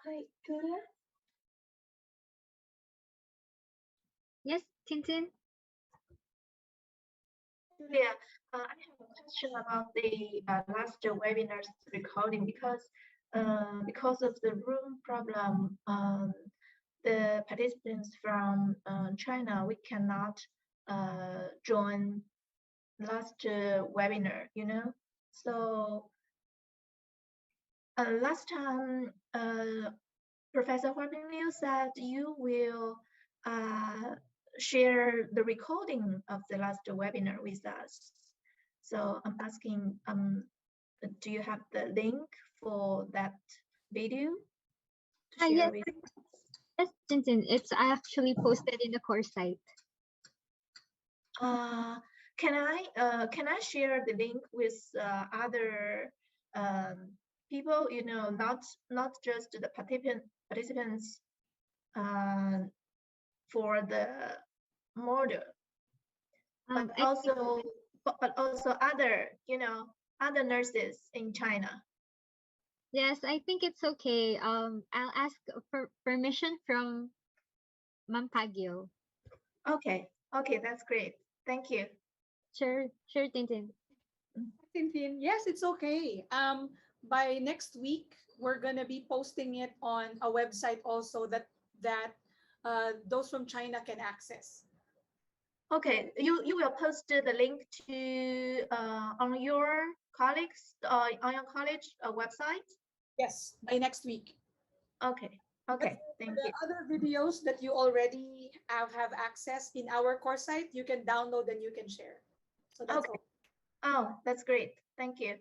Hi, Julia. Yes, Tintin? Julia, I have a question about the last webinar's recording because of the room problem, the participants from China, we cannot join last webinar, you know. So last time, Professor Huabing Liu said you will share the recording of the last webinar with us. So I'm asking, do you have the link for that video to share Yes, with us? yes, Tintin. It's actually posted in the course site. Can I share the link with other people? You know, not just the participants for the model, but also other, you know, other nurses in China. Yes, I think it's okay. I'll ask for permission from Ma'am Pagyo. Okay, that's great. Thank you. Sure, Tintin. Tintin, yes, it's okay. By next week, we're gonna be posting it on a website also that those from China can access. Okay, you will post the link to on your colleagues on your college website. Yes, by next week. Okay, thank you. The other videos that you already have access in our course site, you can download and you can share. So that's Okay. all. Oh, that's great. Thank you.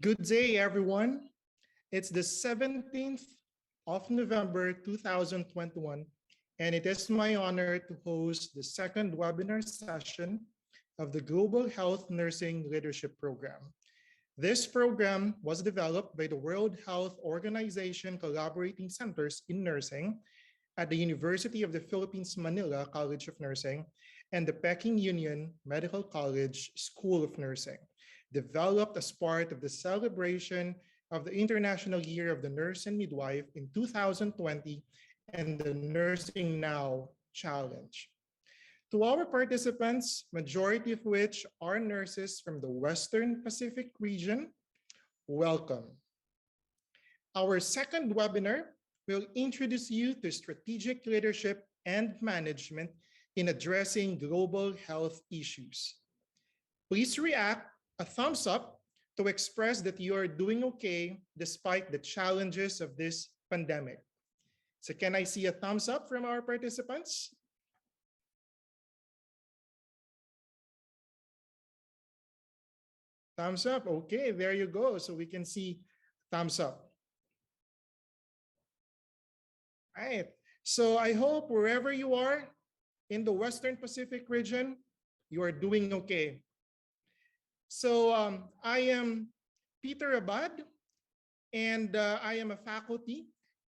Good day, everyone. It's the 17th of November 2021, and it is my honor to host the second webinar session of the Global Health Nursing Leadership Program. This program was developed by the World Health Organization Collaborating Centers in Nursing at the University of the Philippines, Manila College of Nursing and the Peking Union Medical College School of Nursing, developed as part of the celebration of the International Year of the Nurse and Midwife in 2020 and the NursingNOW Challenge. To our participants, majority of which are nurses from the Western Pacific region, welcome. Our second webinar will introduce you to strategic leadership and management in addressing global health issues. Please react a thumbs up to express that you are doing okay despite the challenges of this pandemic. So can I see a thumbs up from our participants? Thumbs up. Okay, there you go. So we can see thumbs up. All right. So I hope wherever you are in the Western Pacific region, you are doing okay. So I am Peter Abad, and I am a faculty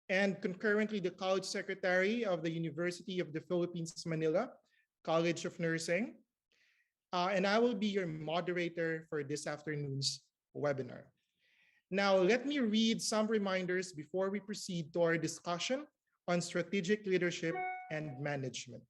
and concurrently the college secretary of the University of the Philippines, Manila College of Nursing. And I will be your moderator for this afternoon's webinar. Now, let me read some reminders before we proceed to our discussion on strategic leadership and management.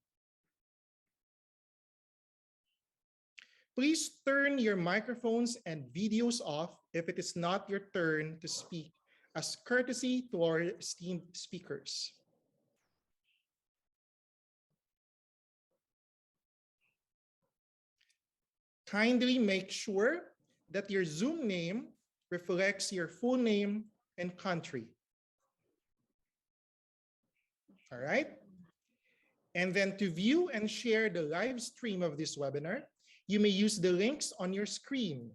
Please turn your microphones and videos off if it is not your turn to speak, as courtesy to our esteemed speakers. Kindly make sure that your Zoom name reflects your full name and country. All right? And then to view and share the live stream of this webinar, you may use the links on your screen.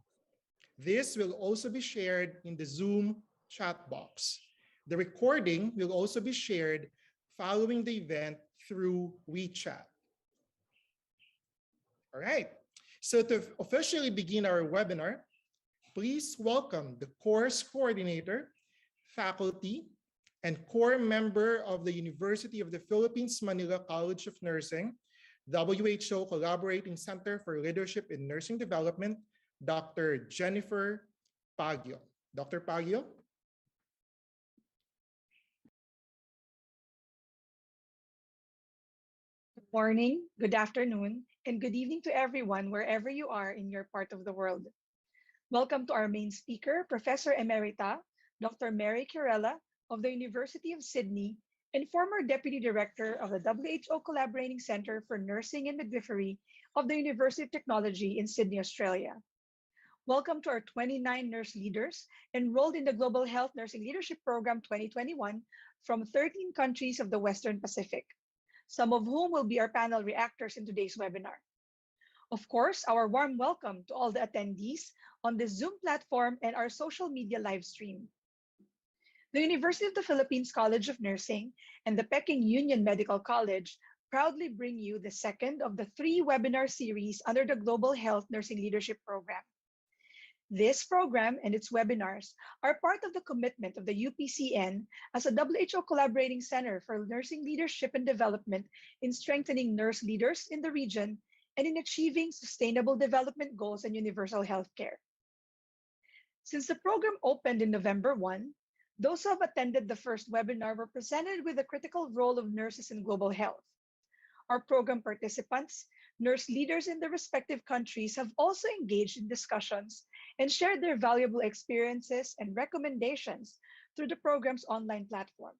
This will also be shared in the Zoom chat box. The recording will also be shared following the event through WeChat. All right. So to officially begin our webinar, please welcome the course coordinator, faculty, and core member of the University of the Philippines, Manila College of Nursing, WHO Collaborating Center for Leadership in Nursing Development, Dr. Jennifer Pagio. Dr. Pagio? Good morning, good afternoon, and good evening to everyone wherever you are in your part of the world. Welcome to our main speaker, Professor Emerita, Dr. Mary Curella of the University of Sydney and former Deputy Director of the WHO Collaborating Centre for Nursing and Midwifery of the University of Technology in Sydney, Australia. Welcome to our 29 nurse leaders enrolled in the Global Health Nursing Leadership Program 2021 from 13 countries of the Western Pacific, some of whom will be our panel reactors in today's webinar. Of course, our warm welcome to all the attendees on the Zoom platform and our social media live stream. The University of the Philippines College of Nursing and the Peking Union Medical College proudly bring you the second of the 3 webinar series under the Global Health Nursing Leadership Program. This program and its webinars are part of the commitment of the UPCN as a WHO collaborating center for nursing leadership and development in strengthening nurse leaders in the region and in achieving sustainable development goals and universal health care. Since the program opened in November 1, those who have attended the first webinar were presented with the critical role of nurses in global health. Our program participants, nurse leaders in their respective countries, have also engaged in discussions and shared their valuable experiences and recommendations through the program's online platform.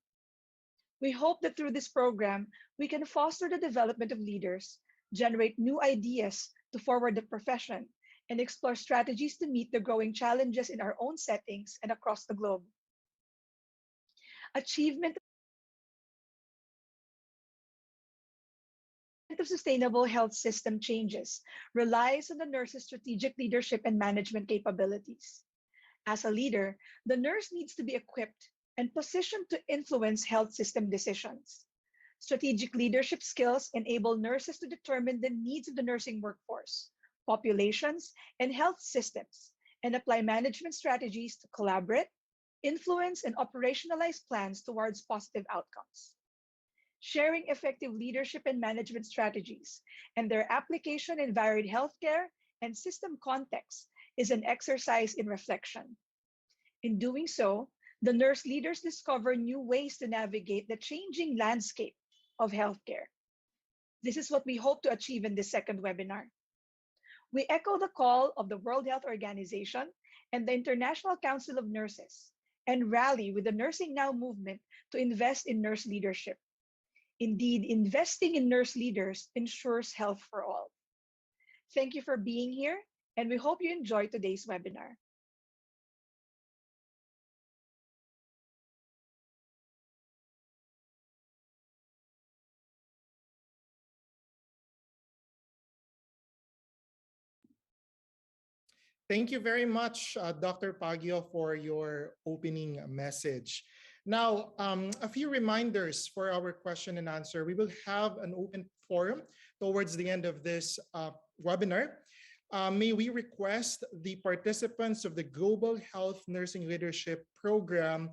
We hope that through this program, we can foster the development of leaders, generate new ideas to forward the profession, and explore strategies to meet the growing challenges in our own settings and across the globe. Achievement of sustainable health system changes relies on the nurse's strategic leadership and management capabilities. As a leader, the nurse needs to be equipped and positioned to influence health system decisions. Strategic leadership skills enable nurses to determine the needs of the nursing workforce, populations, and health systems, and apply management strategies to collaborate, influence, and operationalize plans towards positive outcomes. Sharing effective leadership and management strategies and their application in varied healthcare and system contexts is an exercise in reflection. In doing so, the nurse leaders discover new ways to navigate the changing landscape of healthcare. This is what we hope to achieve in this second webinar. We echo the call of the World Health Organization and the International Council of Nurses and rally with the NursingNOW movement to invest in nurse leadership. Indeed, investing in nurse leaders ensures health for all. Thank you for being here, and we hope you enjoy today's webinar. Thank you very much, Dr. Pagio, for your opening message. Now, a few reminders for our question and answer. We will have an open forum towards the end of this webinar. May we request the participants of the Global Health Nursing Leadership Program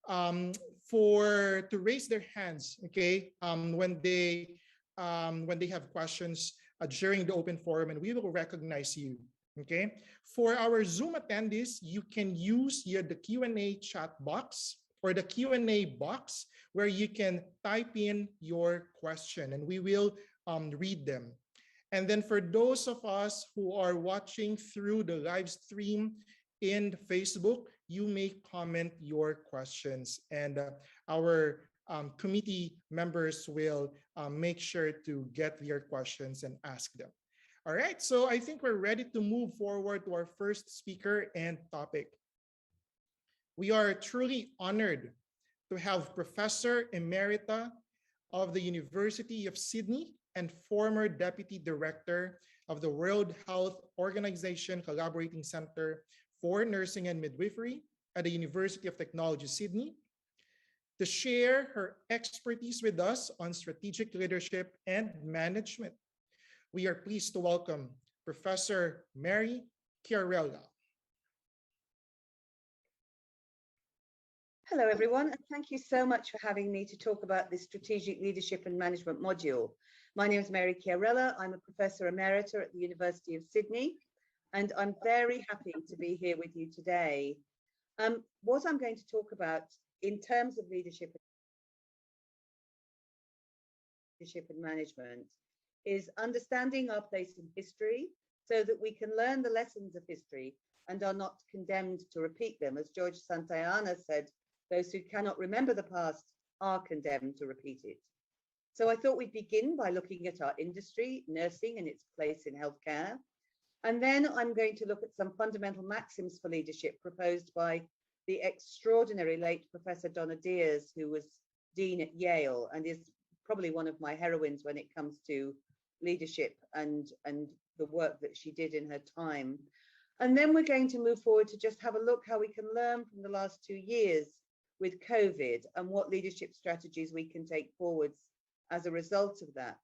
to raise their hands, okay, when they have questions during the open forum, and we will recognize you. Okay, for our Zoom attendees, you can use the Q&A chat box or the Q&A box where you can type in your question and we will read them. And then for those of us who are watching through the live stream in Facebook, you may comment your questions and our committee members will make sure to get your questions and ask them. All right, so I think we're ready to move forward to our first speaker and topic. We are truly honored to have Professor Emerita of the University of Sydney and former Deputy Director of the World Health Organization Collaborating Center for Nursing and Midwifery at the University of Technology, Sydney, to share her expertise with us on strategic leadership and management. We are pleased to welcome Professor Mary Chiarella. Hello, everyone, and thank you so much for having me to talk about this strategic leadership and management module. My name is Mary Chiarella. I'm a Professor Emerita at the University of Sydney, and I'm very happy to be here with you today. What I'm going to talk about in terms of leadership and management is understanding our place in history so that we can learn the lessons of history and are not condemned to repeat them. As George Santayana said, those who cannot remember the past are condemned to repeat it. So I thought we'd begin by looking at our industry, nursing and its place in healthcare. And then I'm going to look at some fundamental maxims for leadership proposed by the extraordinary late Professor Donna Diaz, who was Dean at Yale and is probably one of my heroines when it comes to leadership and the work that she did in her time. And then we're going to move forward to just have a look how we can learn from the last 2 years with COVID and what leadership strategies we can take forwards as a result of that.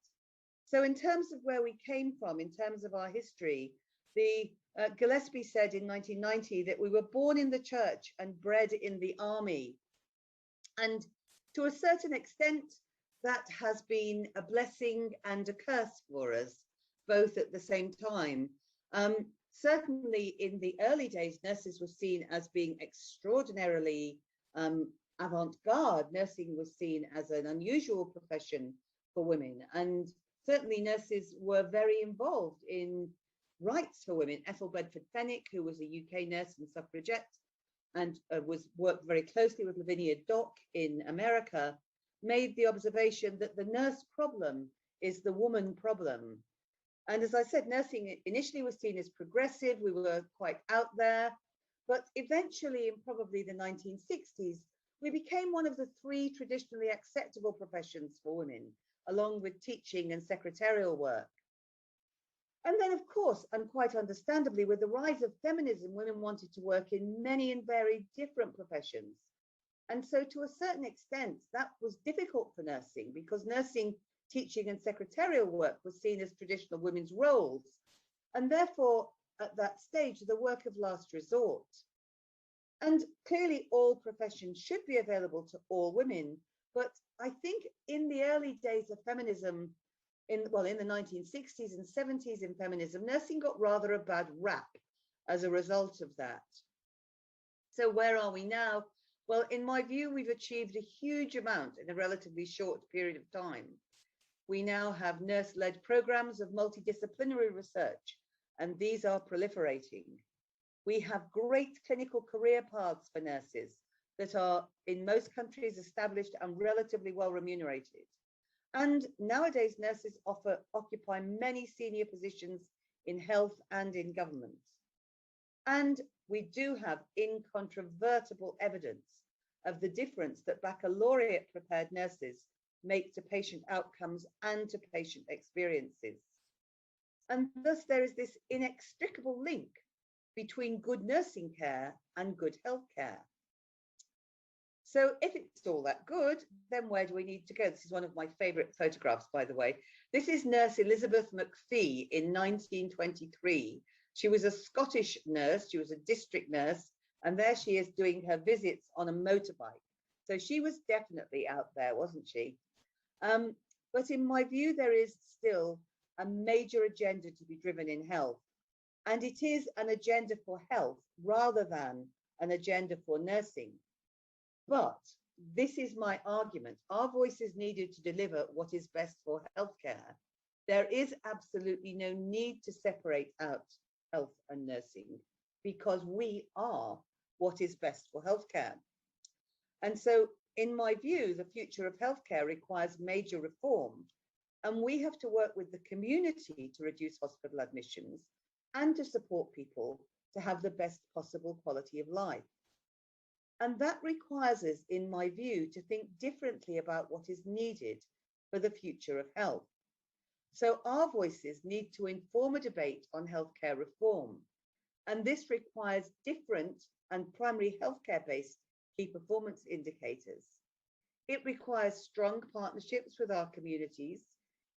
So in terms of where we came from, in terms of our history, the Gillespie said in 1990 that we were born in the church and bred in the army. And to a certain extent, that has been a blessing and a curse for us, both at the same time. Certainly in the early days, nurses were seen as being extraordinarily avant-garde. Nursing was seen as an unusual profession for women. And certainly nurses were very involved in rights for women. Ethel Bedford Fenwick, who was a UK nurse and suffragette and worked very closely with Lavinia Dock in America, made the observation that the nurse problem is the woman problem. And as I said, nursing initially was seen as progressive. We were quite out there, but eventually in probably the 1960s, we became one of the 3 traditionally acceptable professions for women, along with teaching and secretarial work. And then, of course, and quite understandably, with the rise of feminism, women wanted to work in many and very different professions. And so to a certain extent, that was difficult for nursing because nursing, teaching and secretarial work was seen as traditional women's roles. And therefore, at that stage, the work of last resort. And clearly all professions should be available to all women. But I think in the early days of feminism, in the 1960s and 70s in feminism, nursing got rather a bad rap as a result of that. So where are we now? Well, in my view, we've achieved a huge amount in a relatively short period of time. We now have nurse-led programs of multidisciplinary research, and these are proliferating. We have great clinical career paths for nurses that are in most countries established and relatively well remunerated. And nowadays, nurses occupy many senior positions in health and in government. And we do have incontrovertible evidence of the difference that baccalaureate prepared nurses make to patient outcomes and to patient experiences. And thus there is this inextricable link between good nursing care and good health care. So if it's all that good, then where do we need to go? This is one of my favorite photographs, by the way. This is nurse Elizabeth McPhee in 1923. She was a Scottish nurse, she was a district nurse, and there she is doing her visits on a motorbike. So she was definitely out there, wasn't she? But in my view, there is still a major agenda to be driven in health. And it is an agenda for health rather than an agenda for nursing. But this is my argument. Our voice is needed to deliver what is best for healthcare. There is absolutely no need to separate out health and nursing because we are what is best for healthcare. And so, in my view, the future of healthcare requires major reform. And we have to work with the community to reduce hospital admissions and to support people to have the best possible quality of life. And that requires us, in my view, to think differently about what is needed for the future of health. So our voices need to inform a debate on healthcare reform. And this requires different and primary healthcare-based key performance indicators. It requires strong partnerships with our communities.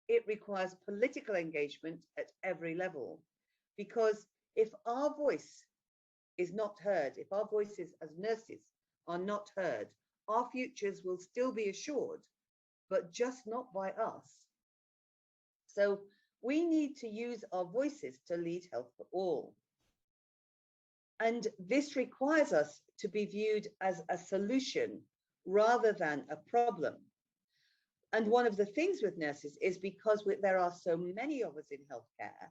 It requires political engagement at every level. Because if our voice is not heard, if our voices as nurses are not heard, our futures will still be assured, but just not by us. So we need to use our voices to lead health for all. And this requires us to be viewed as a solution rather than a problem. And one of the things with nurses is because there are so many of us in healthcare,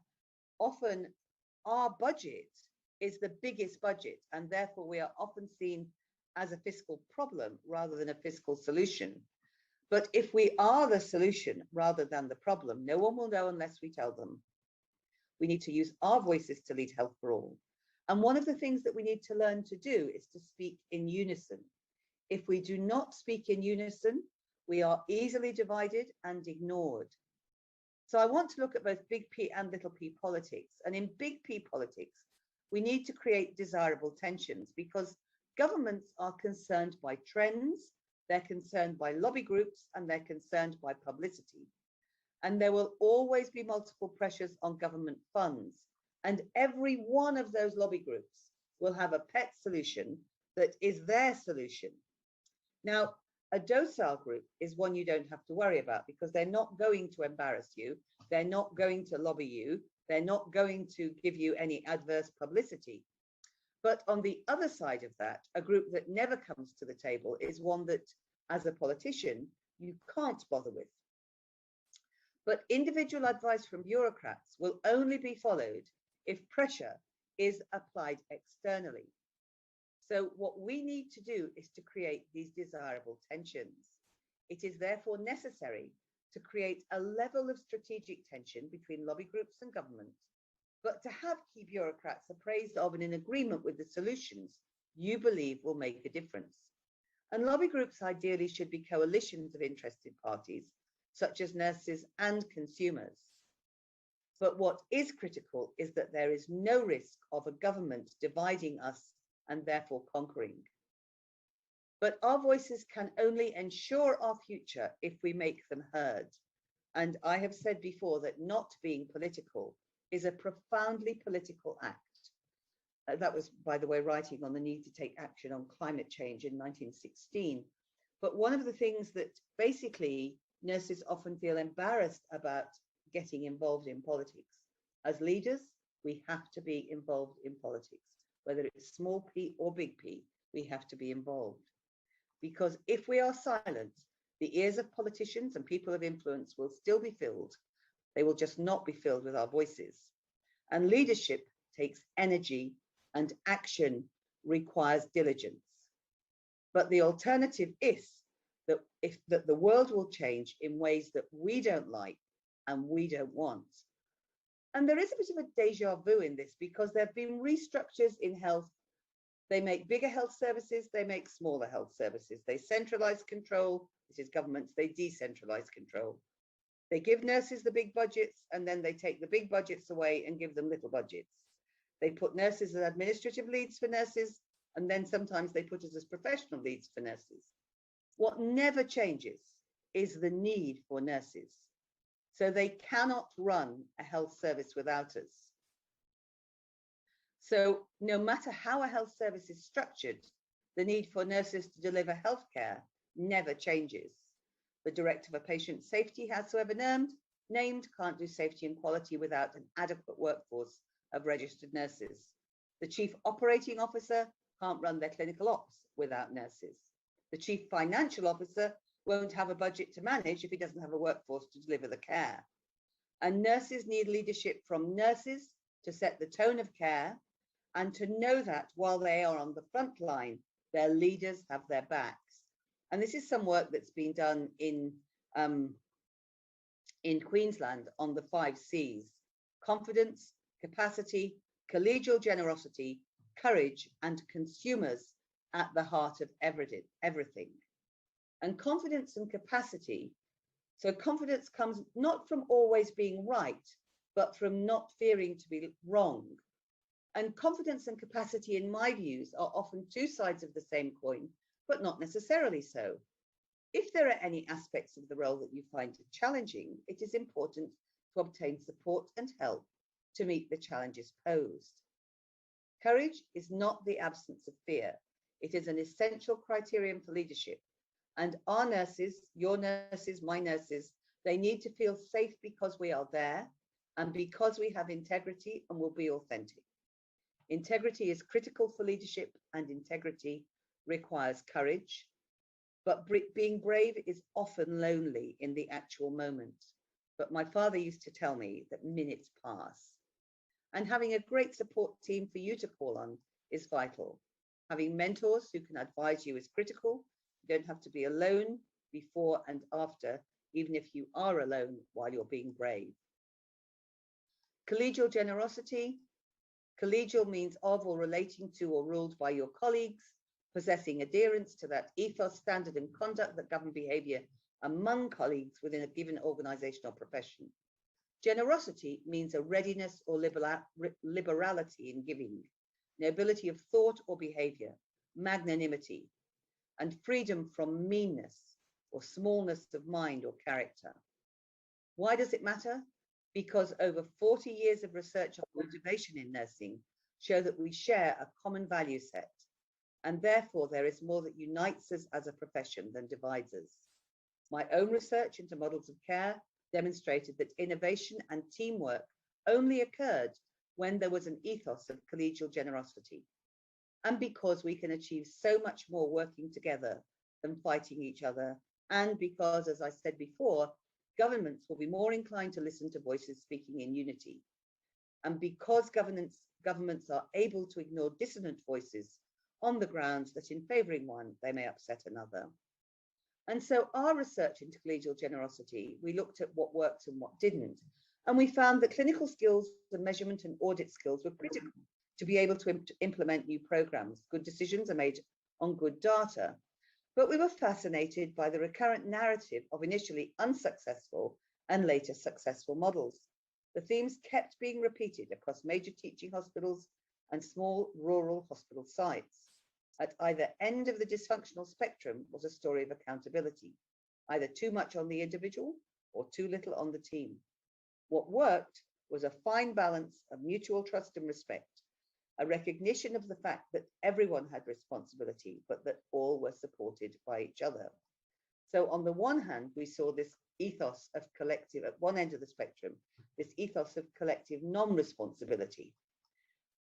often our budget is the biggest budget, and therefore we are often seen as a fiscal problem rather than a fiscal solution. But if we are the solution rather than the problem, no one will know unless we tell them. We need to use our voices to lead health for all. And one of the things that we need to learn to do is to speak in unison. If we do not speak in unison, we are easily divided and ignored. So I want to look at both big P and little p politics. And in big P politics, we need to create desirable tensions because governments are concerned by trends, they're concerned by lobby groups, and they're concerned by publicity. And there will always be multiple pressures on government funds. And every one of those lobby groups will have a pet solution that is their solution. Now, a docile group is one you don't have to worry about because they're not going to embarrass you. They're not going to lobby you. They're not going to give you any adverse publicity. But on the other side of that, a group that never comes to the table is one that, as a politician, you can't bother with. But individual advice from bureaucrats will only be followed if pressure is applied externally. So what we need to do is to create these desirable tensions. It is therefore necessary to create a level of strategic tension between lobby groups and government, but to have key bureaucrats appraised of and in agreement with the solutions you believe will make a difference. And lobby groups ideally should be coalitions of interested parties, such as nurses and consumers. But what is critical is that there is no risk of a government dividing us and therefore conquering. But our voices can only ensure our future if we make them heard. And I have said before that not being political is a profoundly political act. That was, by the way, writing on the need to take action on climate change in 1916. But one of the things that basically nurses often feel embarrassed about getting involved in politics. As leaders, we have to be involved in politics, whether it's small p or big P, we have to be involved. Because if we are silent, the ears of politicians and people of influence will still be filled. They will just not be filled with our voices. And leadership takes energy, and action requires diligence. But the alternative is that the world will change in ways that we don't like and we don't want. And there is a bit of a deja vu in this, because there have been restructures in health. They make bigger health services, they make smaller health services. They centralize control, this is governments, they decentralize control. They give nurses the big budgets, and then they take the big budgets away and give them little budgets. They put nurses as administrative leads for nurses, and then sometimes they put us as professional leads for nurses. What never changes is the need for nurses. So they cannot run a health service without us. So no matter how a health service is structured, the need for nurses to deliver healthcare never changes. The Director for Patient Safety, howsoever named, can't do safety and quality without an adequate workforce of registered nurses. The Chief Operating Officer can't run their clinical ops without nurses. The Chief Financial Officer won't have a budget to manage if he doesn't have a workforce to deliver the care. And nurses need leadership from nurses to set the tone of care, and to know that while they are on the front line, their leaders have their backs. And this is some work that's been done in Queensland on the 5 C's: confidence, capacity, collegial generosity, courage, and consumers at the heart of everything. And confidence and capacity. So confidence comes not from always being right, but from not fearing to be wrong. And confidence and capacity, in my views, are often two sides of the same coin, but not necessarily so. If there are any aspects of the role that you find challenging, it is important to obtain support and help to meet the challenges posed. Courage is not the absence of fear. It is an essential criterion for leadership. And our nurses, your nurses, my nurses, they need to feel safe because we are there and because we have integrity and will be authentic. Integrity is critical for leadership, and integrity requires courage. But being brave is often lonely in the actual moment. But my father used to tell me that minutes pass. And having a great support team for you to call on is vital. Having mentors who can advise you is critical. You don't have to be alone before and after, even if you are alone while you're being brave. Collegial generosity. Collegial means of or relating to or ruled by your colleagues, possessing adherence to that ethos, standard, and conduct that govern behavior among colleagues within a given organization or profession. Generosity means a readiness or liberality in giving, nobility of thought or behavior, magnanimity, and freedom from meanness or smallness of mind or character. Why does it matter? Because over 40 years of research on motivation in nursing show that we share a common value set, and therefore there is more that unites us as a profession than divides us. My own research into models of care demonstrated that innovation and teamwork only occurred when there was an ethos of collegial generosity, and because we can achieve so much more working together than fighting each other, and because, as I said before, governments will be more inclined to listen to voices speaking in unity. And because governments are able to ignore dissonant voices on the grounds that in favouring one, they may upset another. And so our research into collegial generosity, we looked at what worked and what didn't. And we found that clinical skills and measurement and audit skills were critical to be able to implement new programs. Good decisions are made on good data. But we were fascinated by the recurrent narrative of initially unsuccessful and later successful models. The themes kept being repeated across major teaching hospitals and small rural hospital sites. At either end of the dysfunctional spectrum was a story of accountability, either too much on the individual or too little on the team. What worked was a fine balance of mutual trust and respect, a recognition of the fact that everyone had responsibility, but that all were supported by each other. So on the one hand, we saw this ethos of collective, at one end of the spectrum, this ethos of collective non-responsibility,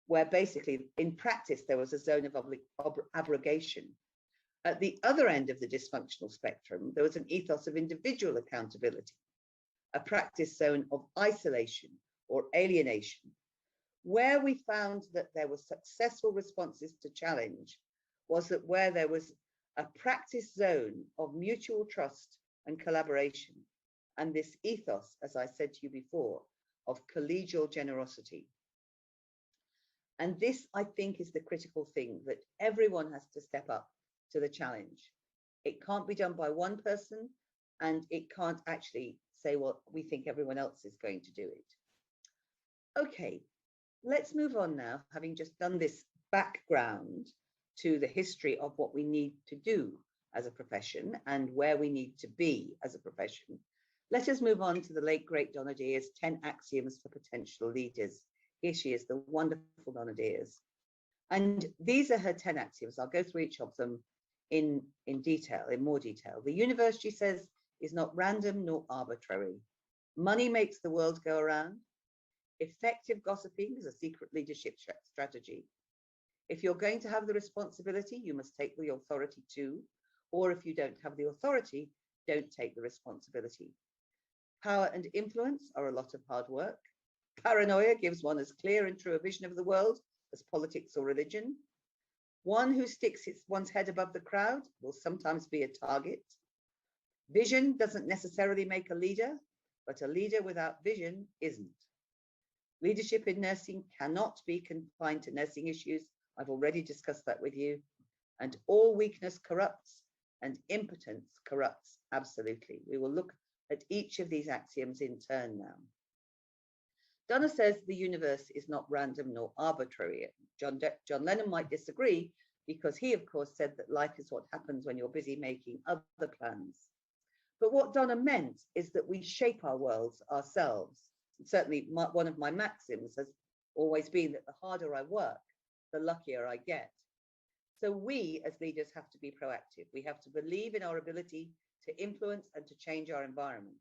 where basically in practice there was a zone of abrogation. At the other end of the dysfunctional spectrum, there was an ethos of individual accountability, a practice zone of isolation or alienation. Where we found that there were successful responses to challenge was that where there was a practice zone of mutual trust and collaboration, and this ethos, as I said to you before, of collegial generosity. And this, I think, is the critical thing, that everyone has to step up to the challenge. It can't be done by one person, and it can't actually say, well, we think everyone else is going to do it. Okay, let's move on now, having just done this background to the history of what we need to do as a profession and where we need to be as a profession. Let us move on to the late, great Donna Deer's 10 axioms for potential leaders. Here she is, the wonderful Donna Deers. And these are her 10 axioms. I'll go through each of them in detail, in more detail. The universe, she says, is not random nor arbitrary. Money makes the world go around. Effective gossiping is a secret leadership strategy. If you're going to have the responsibility, you must take the authority too. Or if you don't have the authority, don't take the responsibility. Power and influence are a lot of hard work. Paranoia gives one as clear and true a vision of the world as politics or religion. One who sticks one's head above the crowd will sometimes be a target. Vision doesn't necessarily make a leader, but a leader without vision isn't. Leadership in nursing cannot be confined to nursing issues. I've already discussed that with you. And all weakness corrupts and impotence corrupts absolutely. We will look at each of these axioms in turn now. Donna says the universe is not random nor arbitrary. John Lennon might disagree because he, of course, said that life is what happens when you're busy making other plans. But what Donna meant is that we shape our worlds ourselves. And certainly one of my maxims has always been that the harder I work, the luckier I get. So we as leaders have to be proactive. We have to believe in our ability to influence and to change our environment.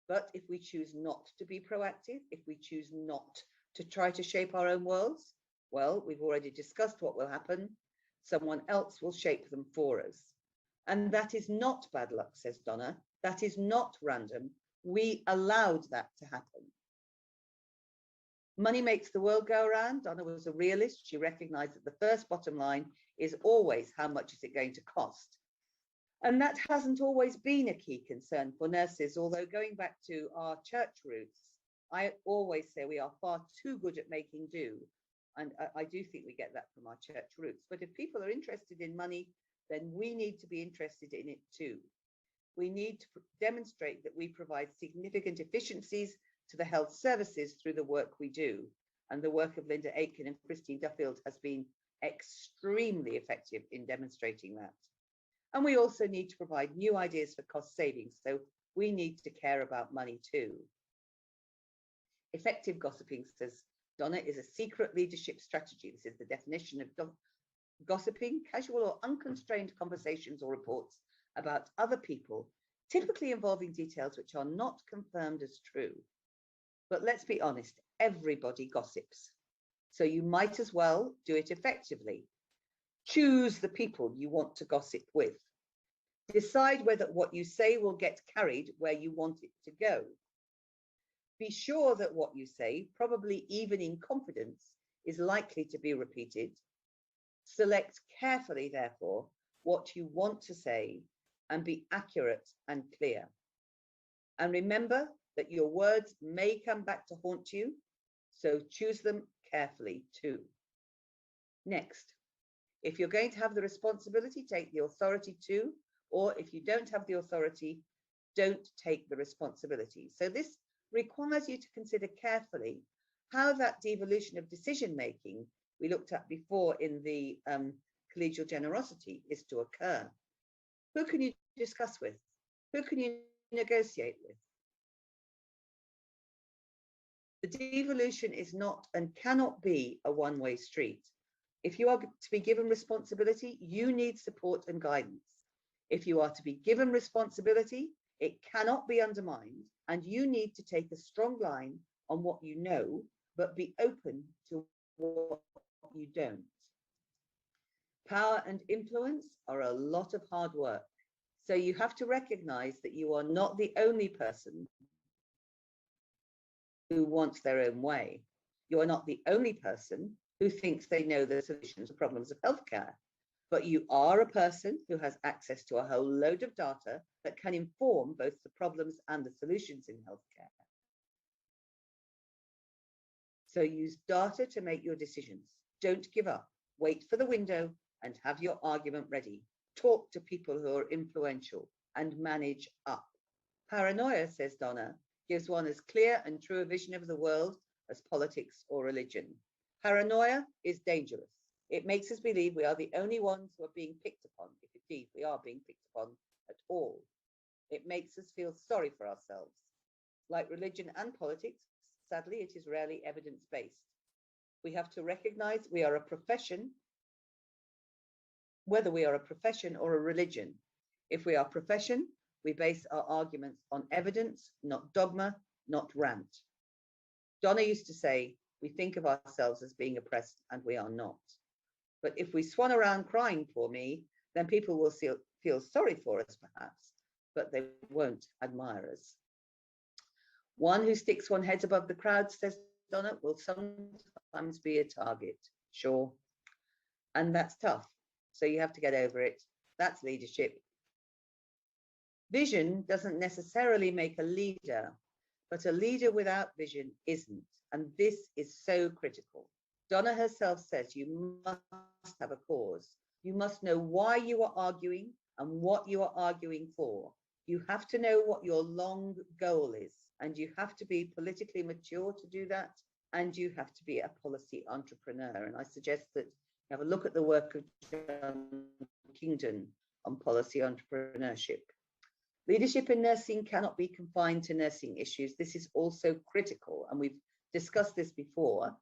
But if we choose not to be proactive, if we choose not to try to shape our own worlds, well, we've already discussed what will happen. Someone else will shape them for us. And that is not bad luck, says Donna. That is not random. We allowed that to happen. Money makes the world go around. Donna was a realist. She recognized that the first bottom line is always how much is it going to cost. And that hasn't always been a key concern for nurses, although going back to our church roots, I always say we are far too good at making do. And I do think we get that from our church roots. But if people are interested in money, then we need to be interested in it too. We need to demonstrate that we provide significant efficiencies to the health services through the work we do. And the work of Linda Aitken and Christine Duffield has been extremely effective in demonstrating that. And we also need to provide new ideas for cost savings. So we need to care about money too. Effective gossiping, says Donna, is a secret leadership strategy. This is the definition of gossiping: casual or unconstrained conversations or reports about other people, typically involving details which are not confirmed as true. But let's be honest, everybody gossips. So you might as well do it effectively. Choose the people you want to gossip with. Decide whether what you say will get carried where you want it to go. Be sure that what you say, probably even in confidence, is likely to be repeated. Select carefully, therefore, what you want to say and be accurate and clear. And remember that your words may come back to haunt you, so choose them carefully too. Next, if you're going to have the responsibility, take the authority too, or if you don't have the authority, don't take the responsibility. So this requires you to consider carefully how that devolution of decision making we looked at before in the collegial generosity is to occur. Who can you discuss with? Who can you negotiate with? The devolution is not and cannot be a one-way street. If you are to be given responsibility, you need support and guidance. If you are to be given responsibility, it cannot be undermined, and you need to take a strong line on what you know, but be open to what you don't. Power and influence are a lot of hard work. So you have to recognize that you are not the only person who wants their own way. You are not the only person who thinks they know the solutions to problems of healthcare, but you are a person who has access to a whole load of data that can inform both the problems and the solutions in healthcare. So use data to make your decisions. Don't give up. Wait for the window and have your argument ready. Talk to people who are influential and manage up. Paranoia, says Donna, gives one as clear and true a vision of the world as politics or religion. Paranoia is dangerous. It makes us believe we are the only ones who are being picked upon, if indeed we are being picked upon at all. It makes us feel sorry for ourselves. Like religion and politics, sadly, it is rarely evidence-based. We have to recognize we are a profession, whether we are a profession or a religion. If we are a profession, we base our arguments on evidence, not dogma, not rant. Donna used to say, we think of ourselves as being oppressed, and we are not. But if we swan around crying for me, then people will feel sorry for us, perhaps, but they won't admire us. One who sticks one head above the crowd, says Donna, will sometimes be a target, sure. And that's tough, so you have to get over it. That's leadership. Vision doesn't necessarily make a leader, but a leader without vision isn't, and this is so critical. Donna herself says you must have a cause. You must know why you are arguing and what you are arguing for. You have to know what your long goal is, and you have to be politically mature to do that, and you have to be a policy entrepreneur. And I suggest that you have a look at the work of John Kingdon on policy entrepreneurship. Leadership in nursing cannot be confined to nursing issues. This is also critical, and we've discussed this before.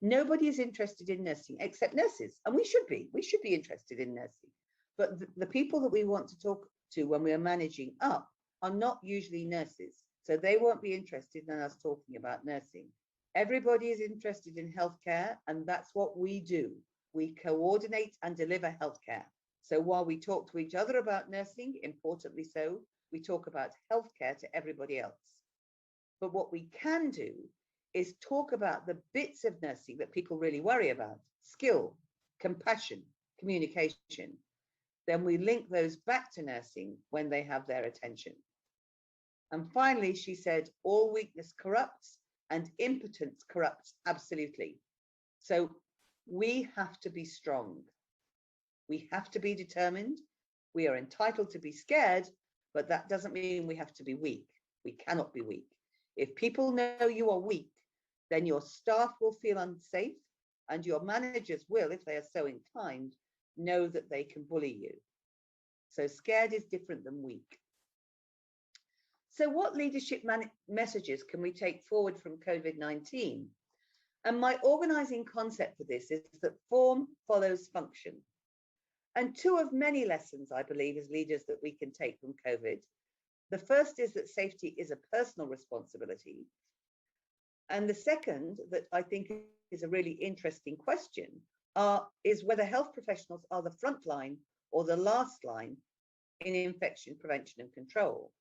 Nobody is interested in nursing except nurses, and we should be. We should be interested in nursing. But the people that we want to talk to when we are managing up are not usually nurses, so they won't be interested in us talking about nursing. Everybody is interested in healthcare, and that's what we do. We coordinate and deliver healthcare. So while we talk to each other about nursing, importantly so, we talk about healthcare to everybody else. But what we can do is talk about the bits of nursing that people really worry about: skill, compassion, communication. Then we link those back to nursing when they have their attention. And finally, she said, all weakness corrupts and impotence corrupts absolutely. So we have to be strong. We have to be determined. We are entitled to be scared, but that doesn't mean we have to be weak. We cannot be weak. If people know you are weak, then your staff will feel unsafe, and your managers will, if they are so inclined, know that they can bully you. So scared is different than weak. So what leadership messages can we take forward from COVID-19? And my organizing concept for this is that form follows function. And two of many lessons, I believe, as leaders that we can take from COVID. The first is that safety is a personal responsibility. And the second, that I think is a really interesting question, is whether health professionals are the front line or the last line in infection prevention and control.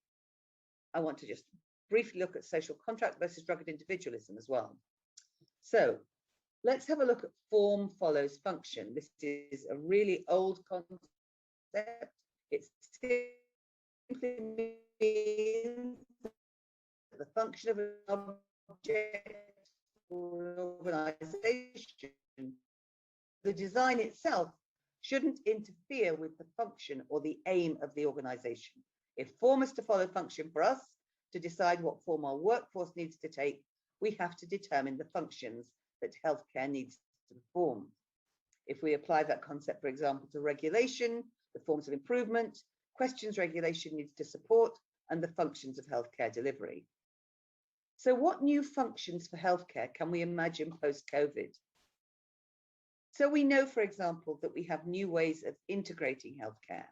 I want to just briefly look at social contract versus rugged individualism as well. So let's have a look at form follows function. This is a really old concept. It simply means that the function of an object or an organization, the design itself shouldn't interfere with the function or the aim of the organization. If form is to follow function for us, to decide what form our workforce needs to take, we have to determine the functions that healthcare needs to perform. If we apply that concept, for example, to regulation, the forms of improvement, questions regulation needs to support, and the functions of healthcare delivery. So what new functions for healthcare can we imagine post-COVID? So we know, for example, that we have new ways of integrating healthcare.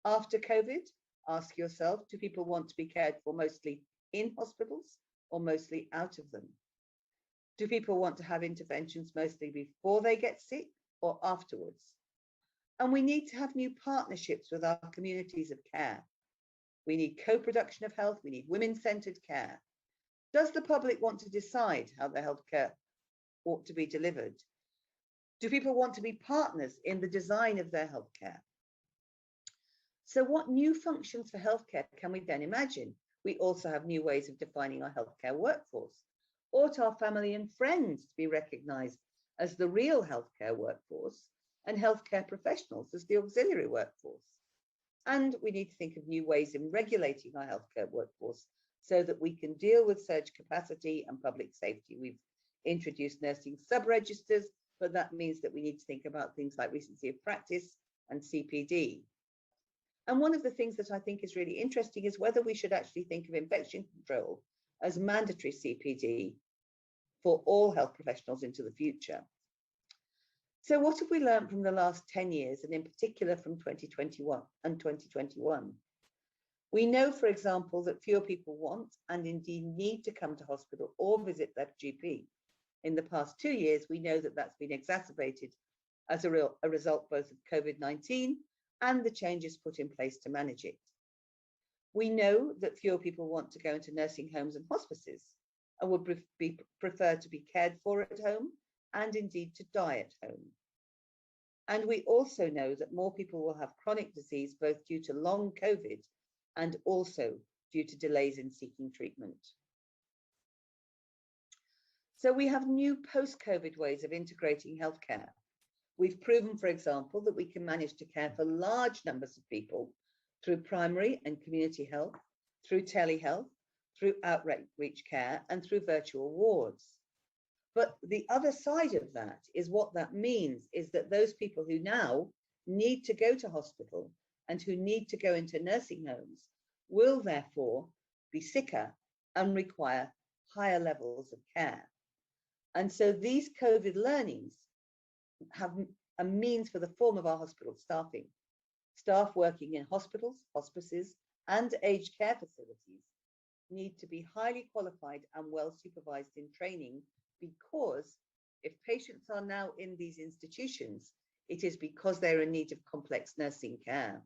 After COVID, ask yourself, do people want to be cared for mostly in hospitals or mostly out of them? Do people want to have interventions mostly before they get sick or afterwards? And we need to have new partnerships with our communities of care. We need co-production of health, we need women-centered care. Does the public want to decide how their healthcare ought to be delivered? Do people want to be partners in the design of their healthcare? So what new functions for healthcare can we then imagine? We also have new ways of defining our healthcare workforce. Ought our family and friends to be recognised as the real healthcare workforce and healthcare professionals as the auxiliary workforce? And we need to think of new ways in regulating our healthcare workforce so that we can deal with surge capacity and public safety. We've introduced nursing sub-registers, but that means that we need to think about things like recency of practice and CPD. And one of the things that I think is really interesting is whether we should actually think of infection control as mandatory CPD for all health professionals into the future. So what have we learned from the last 10 years, and in particular from 2021 and 2021? We know, for example, that fewer people want and indeed need to come to hospital or visit their GP. In the past 2 years, we know that that's been exacerbated as a result both of COVID-19 and the changes put in place to manage it. We know that fewer people want to go into nursing homes and hospices and would prefer to be cared for at home and indeed to die at home. And we also know that more people will have chronic disease both due to long COVID and also due to delays in seeking treatment. So we have new post-COVID ways of integrating healthcare. We've proven, for example, that we can manage to care for large numbers of people through primary and community health, through telehealth, through outreach care, and through virtual wards. But the other side of that is what that means is that those people who now need to go to hospital and who need to go into nursing homes will therefore be sicker and require higher levels of care. And so these COVID learnings have a means for the form of our hospital staffing. Staff working in hospitals, hospices, and aged care facilities need to be highly qualified and well supervised in training, because if patients are now in these institutions, it is because they're in need of complex nursing care.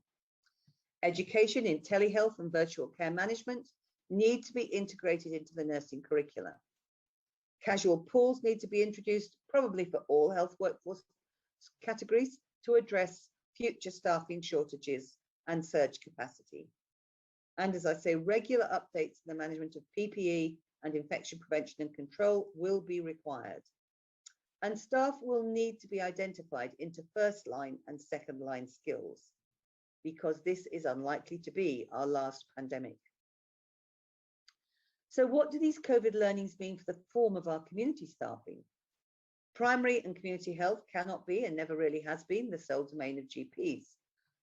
Education in telehealth and virtual care management need to be integrated into the nursing curricula. Casual pools need to be introduced, probably for all health workforce categories, to address future staffing shortages and surge capacity. And as I say, regular updates in the management of PPE and infection prevention and control will be required. And staff will need to be identified into first line and second line skills, because this is unlikely to be our last pandemic. So what do these COVID learnings mean for the form of our community staffing? Primary and community health cannot be, and never really has been, the sole domain of GPs.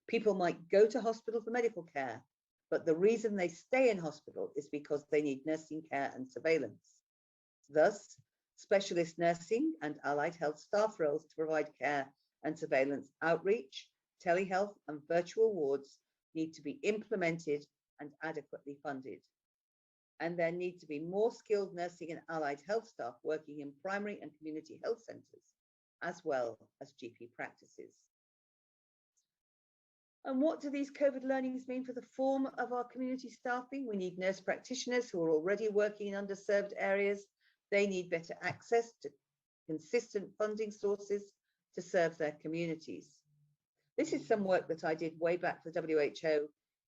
People might go to hospital for medical care, but the reason they stay in hospital is because they need nursing care and surveillance. Thus, specialist nursing and allied health staff roles to provide care and surveillance outreach, telehealth, and virtual wards need to be implemented and adequately funded. And there need to be more skilled nursing and allied health staff working in primary and community health centres, as well as GP practices. And what do these COVID learnings mean for the form of our community staffing? We need nurse practitioners who are already working in underserved areas. They need better access to consistent funding sources to serve their communities. This is some work that I did way back for WHO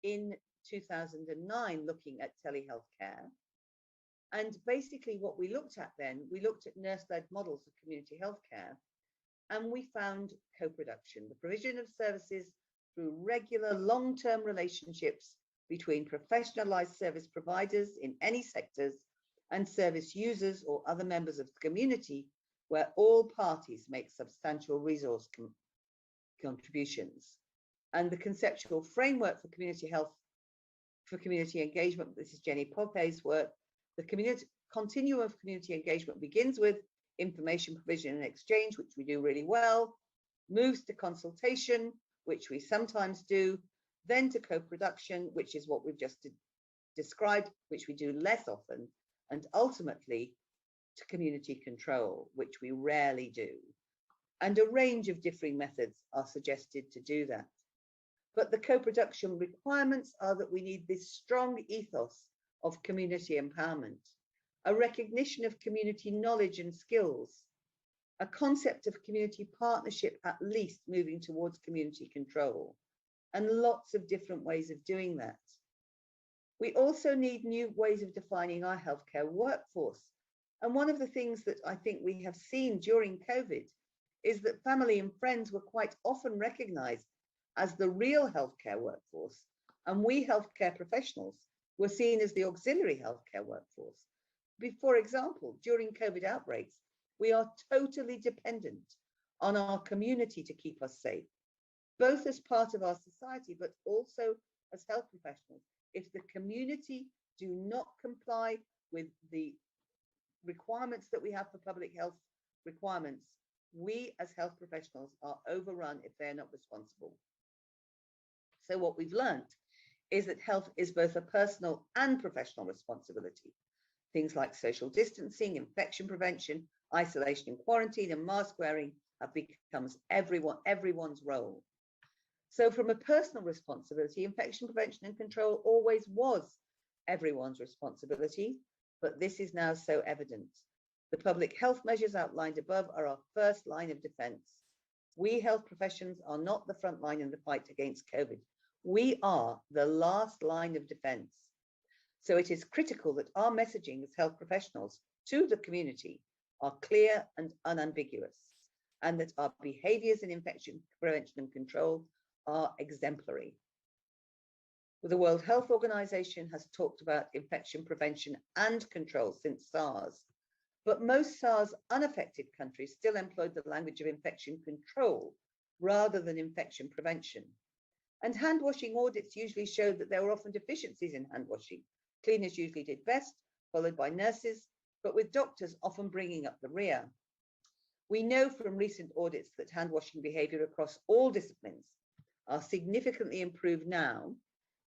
in 2009, looking at telehealth care. And basically what we looked at then, we looked at nurse-led models of community healthcare, and we found co-production, the provision of services through regular long-term relationships between professionalized service providers in any sectors and service users or other members of the community, where all parties make substantial resource contributions. And the conceptual framework for community health, for community engagement, this is Jenny Pope's work. The continuum of community engagement begins with information provision and exchange, which we do really well, moves to consultation, which we sometimes do, then to co-production, which is what we've just described, which we do less often, and ultimately to community control, which we rarely do. And a range of differing methods are suggested to do that. But the co-production requirements are that we need this strong ethos of community empowerment, a recognition of community knowledge and skills, a concept of community partnership, at least moving towards community control, and lots of different ways of doing that. We also need new ways of defining our healthcare workforce. And one of the things that I think we have seen during COVID is that family and friends were quite often recognized as the real healthcare workforce, and we healthcare professionals were seen as the auxiliary healthcare workforce. For example, during COVID outbreaks, we are totally dependent on our community to keep us safe, both as part of our society, but also as health professionals. If the community do not comply with the requirements that we have for public health requirements, we as health professionals are overrun if they're not responsible. So what we've learned is that health is both a personal and professional responsibility. Things like social distancing, infection prevention, isolation and quarantine, and mask wearing have become everyone's role. So from a personal responsibility, infection prevention and control always was everyone's responsibility, but this is now so evident. The public health measures outlined above are our first line of defense. We health professions are not the front line in the fight against COVID. We are the last line of defense. So it is critical that our messaging as health professionals to the community are clear and unambiguous, and that our behaviors in infection prevention and control are exemplary. The World Health Organization has talked about infection prevention and control since SARS, but most SARS unaffected countries still employed the language of infection control rather than infection prevention. And hand washing audits usually showed that there were often deficiencies in hand washing. Cleaners usually did best, followed by nurses, but with doctors often bringing up the rear. We know from recent audits that hand washing behavior across all disciplines are significantly improved now,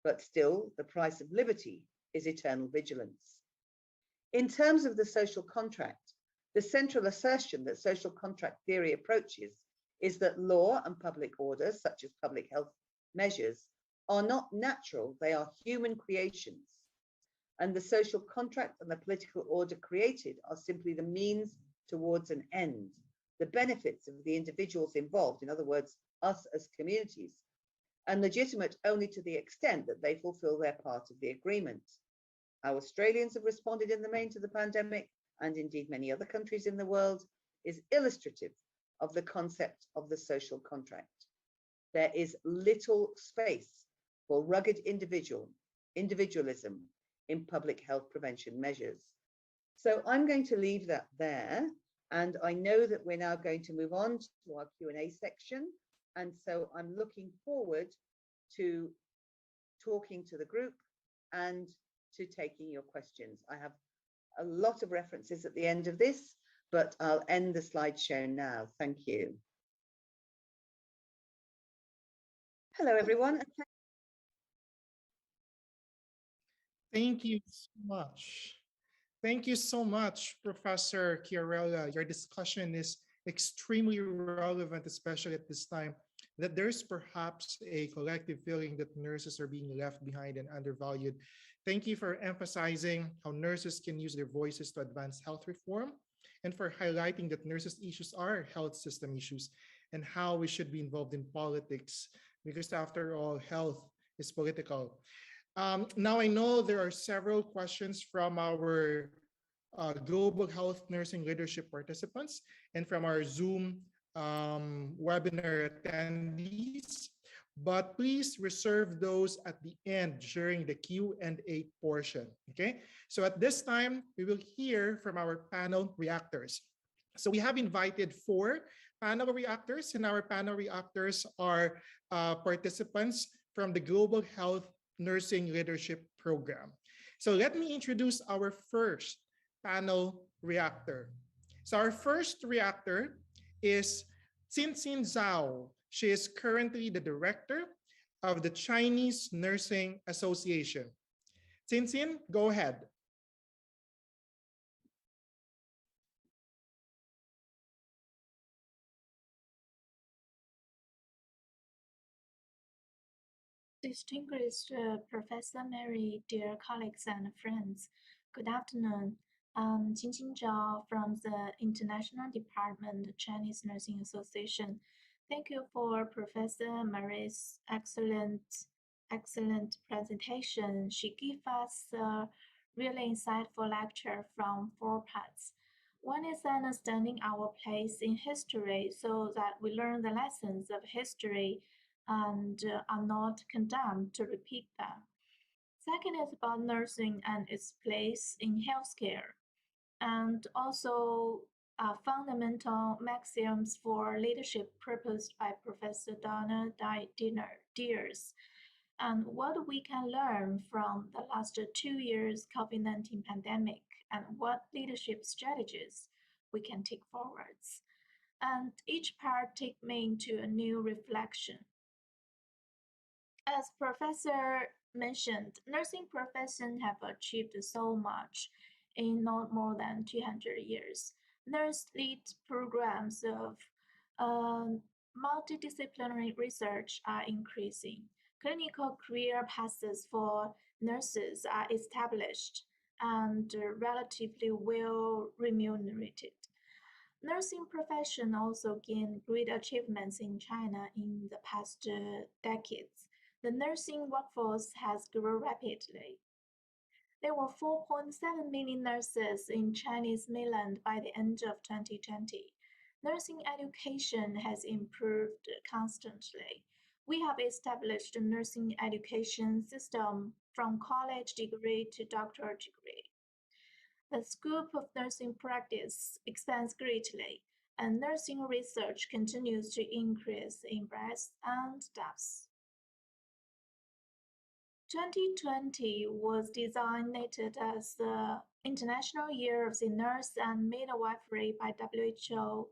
but still the price of liberty is eternal vigilance. In terms of the social contract, the central assertion that social contract theory approaches is that law and public orders, such as public health measures, are not natural, they are human creations. And the social contract and the political order created are simply the means towards an end. The benefits of the individuals involved, in other words, us as communities, and legitimate only to the extent that they fulfill their part of the agreement. How Australians have responded in the main to the pandemic, and indeed many other countries in the world, is illustrative of the concept of the social contract. There is little space for rugged individualism in public health prevention measures. So I'm going to leave that there. And I know that we're now going to move on to our Q&A section. And so I'm looking forward to talking to the group and to taking your questions. I have a lot of references at the end of this, but I'll end the slideshow now. Thank you. Hello, everyone. Thank you so much. Thank you so much, Professor Chiarella. Your discussion is extremely relevant, especially at this time, that there's perhaps a collective feeling that nurses are being left behind and undervalued. Thank you for emphasizing how nurses can use their voices to advance health reform, and for highlighting that nurses' issues are health system issues and how we should be involved in politics, because after all, health is political. Now I know there are several questions from our Global Health Nursing Leadership participants and from our Zoom webinar attendees. but please reserve those at the end during the Q&A portion. Okay, so at this time, we will hear from our panel reactors. So we have invited four panel reactors, and our panel reactors are participants from the Global Health Nursing Leadership Program. So let me introduce our first panel reactor. So our first reactor is Xin Zhao. She is currently the director of the Chinese Nursing Association. Xin, go ahead. Distinguished Professor Mary, dear colleagues and friends, good afternoon. Qingqing Zhao from the International Department, Chinese Nursing Association. Thank you for Professor Mary's excellent presentation. She gave us a really insightful lecture from four parts. One is understanding our place in history so that we learn the lessons of history and are not condemned to repeat them. Second is about nursing and its place in healthcare, and also fundamental maxims for leadership proposed by Professor Donna Deers, and what we can learn from the last 2 years COVID-19 pandemic, and what leadership strategies we can take forwards. And each part take me into a new reflection. As Professor mentioned, nursing profession have achieved so much in not more than 200 years. Nurse lead programs of multidisciplinary research are increasing. Clinical career paths for nurses are established and relatively well remunerated. Nursing profession also gained great achievements in China in the past decades. The nursing workforce has grown rapidly. There were 4.7 million nurses in Chinese mainland by the end of 2020. Nursing education has improved constantly. We have established a nursing education system from college degree to doctoral degree. The scope of nursing practice expands greatly, and nursing research continues to increase in breadth and depth. 2020 was designated as the International Year of the Nurse and Midwifery by WHO.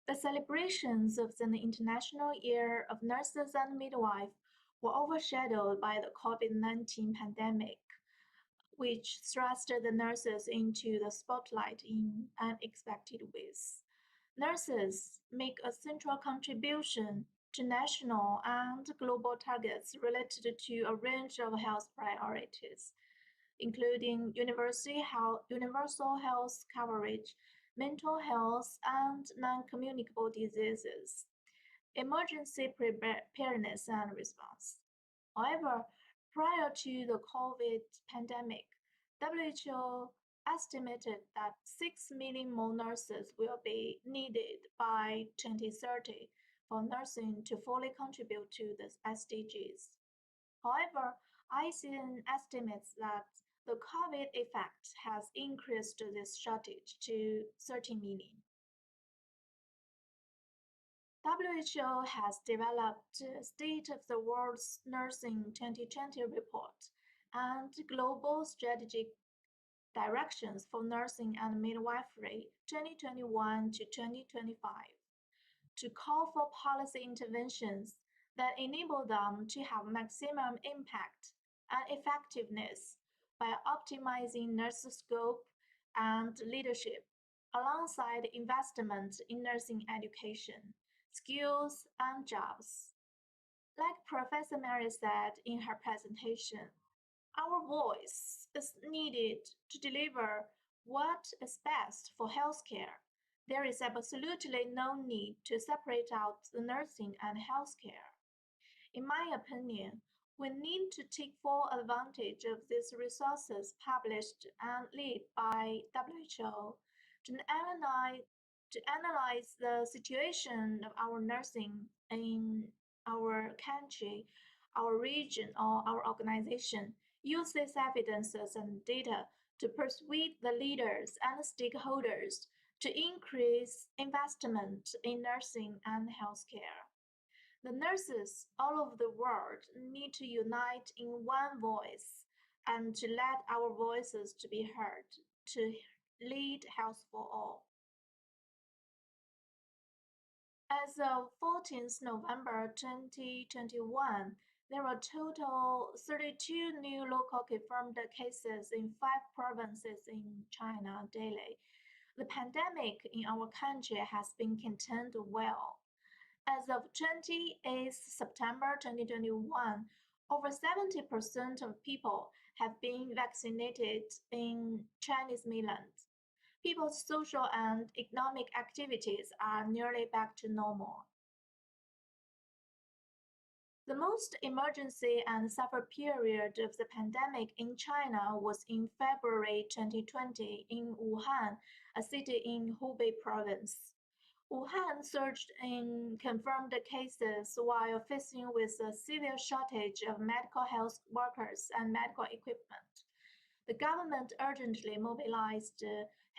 The celebrations of the International Year of Nurses and Midwives were overshadowed by the COVID-19 pandemic, which thrust the nurses into the spotlight in unexpected ways. Nurses make a central contribution to national and global targets related to a range of health priorities, including universal health coverage, mental health, and non-communicable diseases, emergency preparedness and response. However, prior to the COVID pandemic, WHO estimated that 6 million more nurses will be needed by 2030 for nursing to fully contribute to the SDGs. However, ICN estimates that the COVID effect has increased this shortage to 30 million. WHO has developed State of the World's Nursing 2020 report and global strategic directions for nursing and midwifery 2021 to 2025 to call for policy interventions that enable them to have maximum impact and effectiveness by optimizing nurse scope and leadership alongside investment in nursing education, skills, and jobs. Like Professor Mary said in her presentation, our voice is needed to deliver what is best for healthcare. There is absolutely no need to separate out the nursing and healthcare. In my opinion, we need to take full advantage of these resources published and led by WHO to analyze the situation of our nursing in our country, our region, or our organization use these evidences and data to persuade the leaders and stakeholders to increase investment in nursing and healthcare. The nurses all over the world need to unite in one voice and to let our voices to be heard to lead health for all. As of 14th November 2021, there were total 32 new local confirmed cases in 5 provinces in China daily. The pandemic in our country has been contained well. As of 28th September 2021, over 70% of people have been vaccinated in Chinese mainland. People's social and economic activities are nearly back to normal. The most emergency and suffer period of the pandemic in China was in February 2020 in Wuhan, a city in Hubei province. Wuhan surged in confirmed cases while facing with a severe shortage of medical health workers and medical equipment. The government urgently mobilized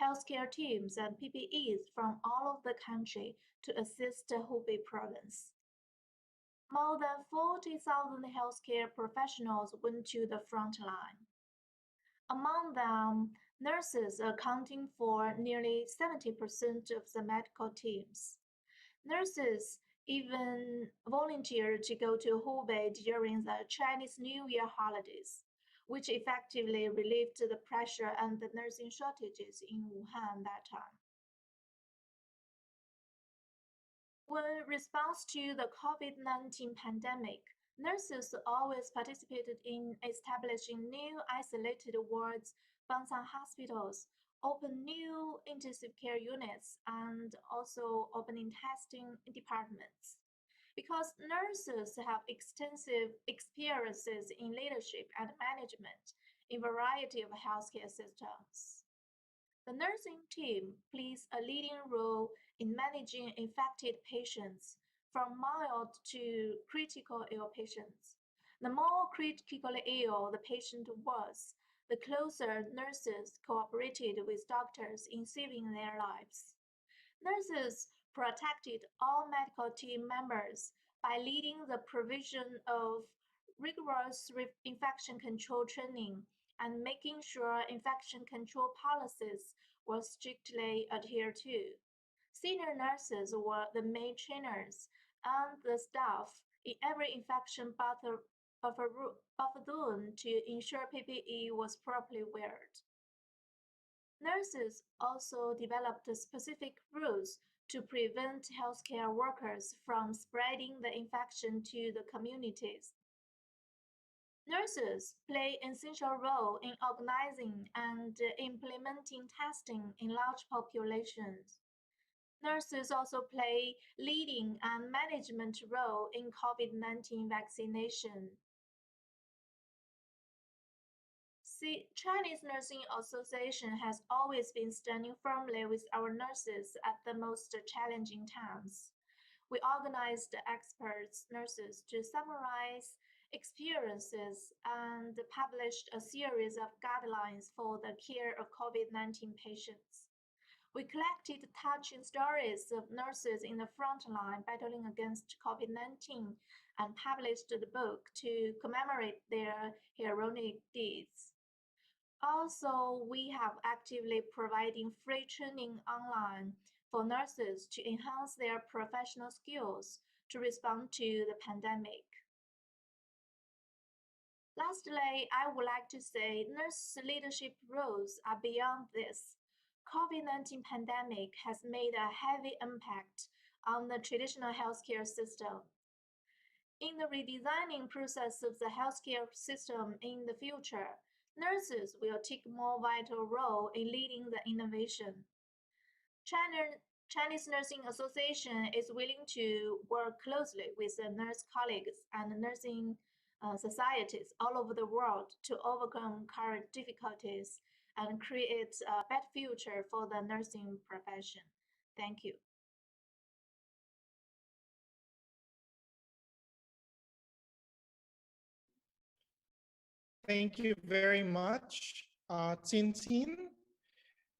healthcare teams and PPEs from all over the country to assist Hubei province. More than 40,000 healthcare professionals went to the front line. Among them, nurses accounting for nearly 70% of the medical teams. Nurses even volunteered to go to Hubei during the Chinese New Year holidays, which effectively relieved the pressure and the nursing shortages in Wuhan that time. In response to the COVID-19 pandemic, nurses always participated in establishing new isolated wards, found some hospitals, opened new intensive care units, and also opening testing departments. Because nurses have extensive experiences in leadership and management in a variety of healthcare systems. The nursing team plays a leading role in managing infected patients, from mild to critical ill patients. The more critically ill the patient was, the closer nurses cooperated with doctors in saving their lives. Nurses protected all medical team members by leading the provision of rigorous infection control training and making sure infection control policies were strictly adhered to. Senior nurses were the main trainers, and the staff in every infection bathroom to ensure PPE was properly worn. Nurses also developed specific rules to prevent healthcare workers from spreading the infection to the communities. Nurses play an essential role in organizing and implementing testing in large populations. Nurses also play leading and management role in COVID-19 vaccination. See, Chinese Nursing Association has always been standing firmly with our nurses at the most challenging times. We organized experts nurses to summarize experiences and published a series of guidelines for the care of COVID-19 patients. We collected touching stories of nurses in the front line battling against COVID-19 and published the book to commemorate their heroic deeds. Also, we have actively providing free training online for nurses to enhance their professional skills to respond to the pandemic. Lastly, I would like to say nurse leadership roles are beyond this. COVID-19 pandemic has made a heavy impact on the traditional healthcare system. In the redesigning process of the healthcare system in the future, nurses will take a more vital role in leading the innovation. Chinese Nursing Association is willing to work closely with the nurse colleagues and nursing societies all over the world to overcome current difficulties and create a better future for the nursing profession. Thank you. Thank you very much, Tintin.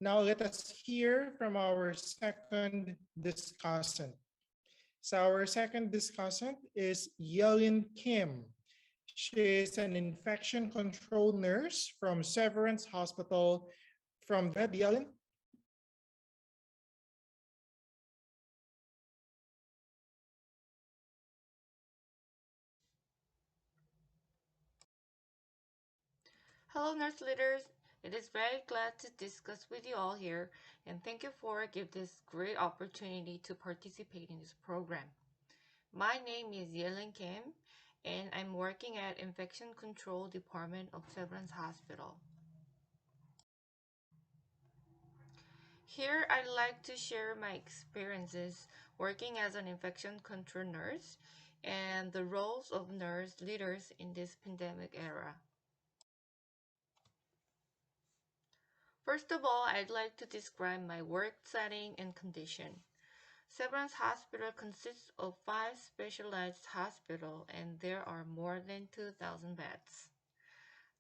Now let us hear from our second discussant. So our second discussant is Yelin Kim. She is an infection control nurse from Severance Hospital. From that, Yelin? Hello, nurse leaders. It is very glad to discuss with you all here, and thank you for give this great opportunity to participate in this program. My name is Yelin Kim, and I'm working at Infection Control Department of Severance Hospital. Here, I'd like to share my experiences working as an infection control nurse and the roles of nurse leaders in this pandemic era. First of all, I'd like to describe my work setting and condition. Severance Hospital consists of 5 specialized hospitals and there are more than 2,000 beds.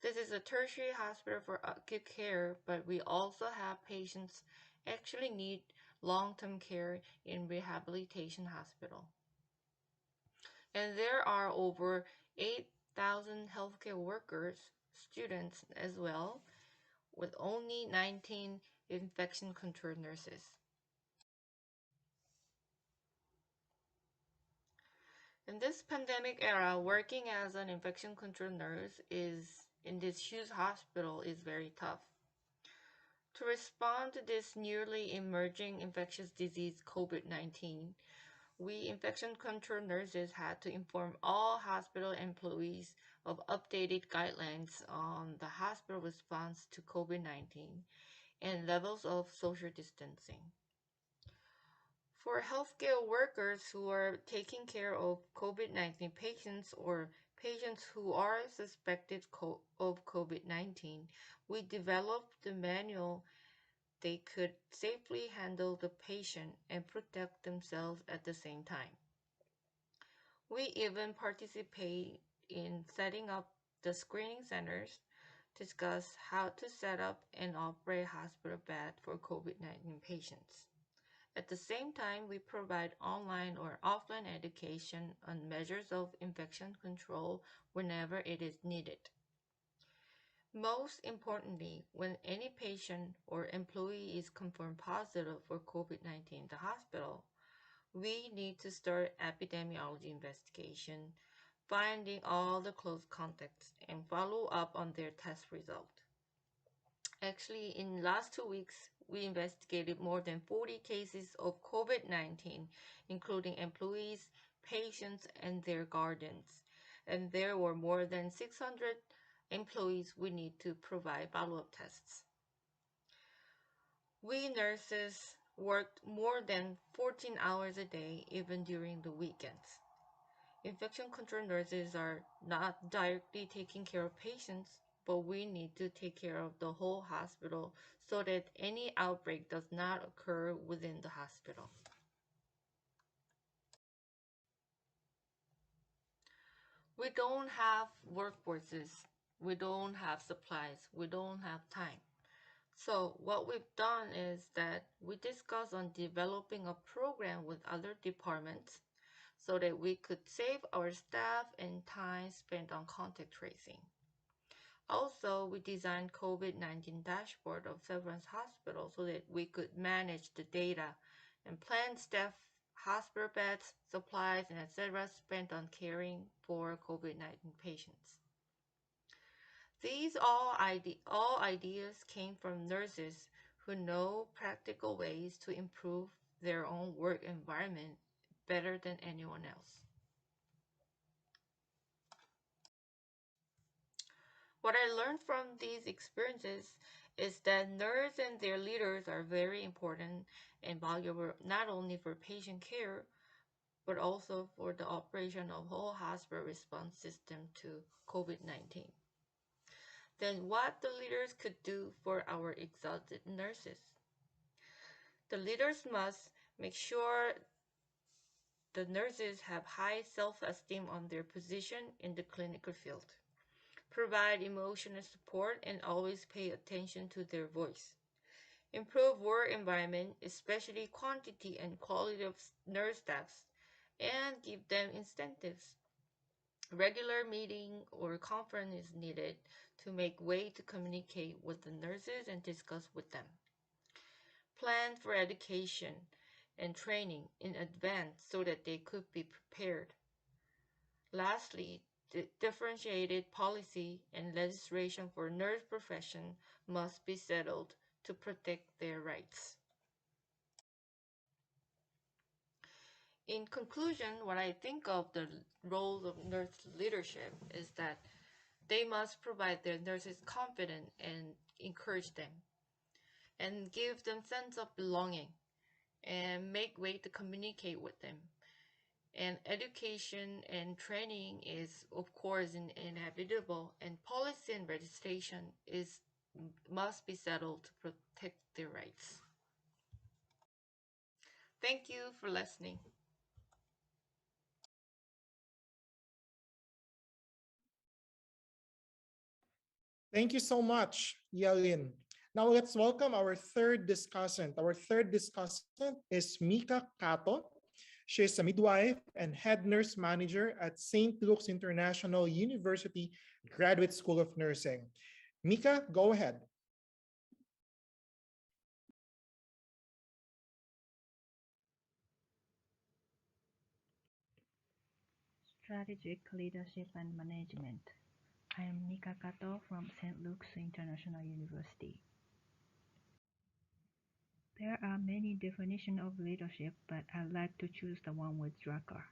This is a tertiary hospital for acute care, but we also have patients actually need long-term care in rehabilitation hospital. And there are over 8,000 healthcare workers, students as well, with only 19 infection control nurses. In this pandemic era, working as an infection control nurse is in this huge hospital is very tough. To respond to this newly emerging infectious disease COVID-19, we infection control nurses had to inform all hospital employees of updated guidelines on the hospital response to COVID-19 and levels of social distancing. For healthcare workers who are taking care of COVID-19 patients or patients who are suspected of COVID-19, we developed the manual they could safely handle the patient and protect themselves at the same time. We even participate in setting up the screening centers, discuss how to set up and operate hospital bed for COVID-19 patients. At the same time, we provide online or offline education on measures of infection control whenever it is needed. Most importantly, when any patient or employee is confirmed positive for COVID-19 in the hospital, we need to start epidemiology investigation, finding all the close contacts and follow up on their test result. Actually, in last 2 weeks, we investigated more than 40 cases of COVID-19, including employees, patients, and their guardians. And there were more than 600 employees we need to provide follow-up tests. We nurses worked more than 14 hours a day, even during the weekends. Infection control nurses are not directly taking care of patients, but we need to take care of the whole hospital so that any outbreak does not occur within the hospital. We don't have workforces, we don't have supplies, we don't have time. So what we've done is that we discuss on developing a program with other departments so that we could save our staff and time spent on contact tracing. Also, we designed COVID-19 dashboard of Severance Hospital so that we could manage the data and plan staff, hospital beds, supplies, and etc. spent on caring for COVID-19 patients. These all ideas came from nurses who know practical ways to improve their own work environment better than anyone else. What I learned from these experiences is that nurses and their leaders are very important and valuable not only for patient care, but also for the operation of whole hospital response system to COVID-19. Then what the leaders could do for our exhausted nurses? The leaders must make sure the nurses have high self-esteem on their position in the clinical field. provide emotional support, and always pay attention to their voice. Improve work environment, especially quantity and quality of nurse staffs, and give them incentives. Regular meeting or conference is needed to make way to communicate with the nurses and discuss with them. Plan for education and training in advance so that they could be prepared. Lastly, differentiated policy and legislation for nurse profession must be settled to protect their rights. In conclusion, what I think of the role of nurse leadership is that they must provide their nurses confidence and encourage them and give them sense of belonging and make way to communicate with them. And education and training is of course inevitable, and policy and legislation is must be settled to protect their rights. Thank you for listening. Thank you so much, Yalin. Now let's welcome our third discussant. Our third discussant is Mika Kato. She is a midwife and head nurse manager at St. Luke's International University Graduate School of Nursing. Mika, go ahead. Strategic Leadership and Management. I am Mika Kato from St. Luke's International University. There are many definitions of leadership, but I like to choose the one with Drucker.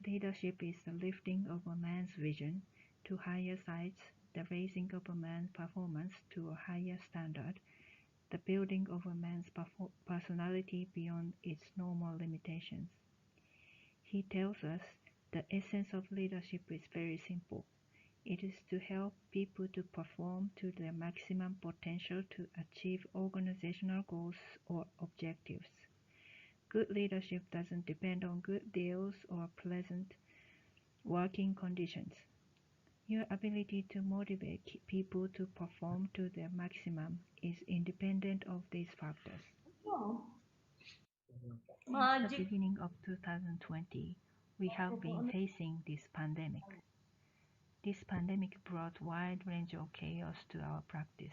Leadership is the lifting of a man's vision to higher heights, the raising of a man's performance to a higher standard, the building of a man's personality beyond its normal limitations. He tells us the essence of leadership is very simple. It is to help people to perform to their maximum potential to achieve organizational goals or objectives. Good leadership doesn't depend on good deals or pleasant working conditions. Your ability to motivate people to perform to their maximum is independent of these factors. Since the beginning of 2020, we have been facing this pandemic. This pandemic brought wide range of chaos to our practice.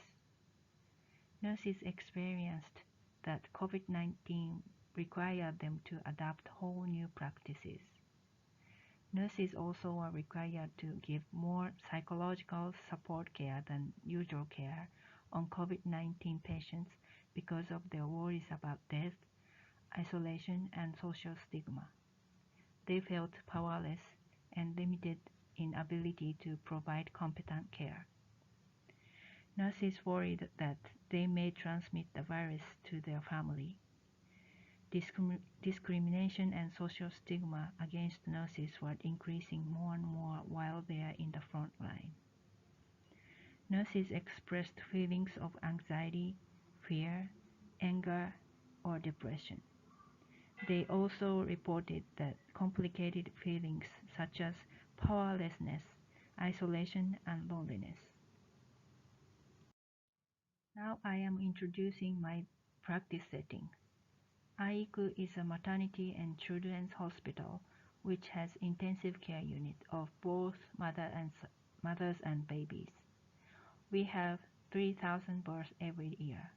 Nurses experienced that COVID-19 required them to adapt whole new practices. Nurses also are required to give more psychological support care than usual care on COVID-19 patients because of their worries about death, isolation, and social stigma. They felt powerless and limited in ability to provide competent care. Nurses worried that they may transmit the virus to their family. Discrimination and social stigma against nurses were increasing more and more while they are in the front line. Nurses expressed feelings of anxiety, fear, anger, or depression. They also reported that complicated feelings such as powerlessness, isolation, and loneliness. Now I am introducing my practice setting. AIKU is a maternity and children's hospital which has intensive care unit of both mothers and babies. We have 3,000 births every year.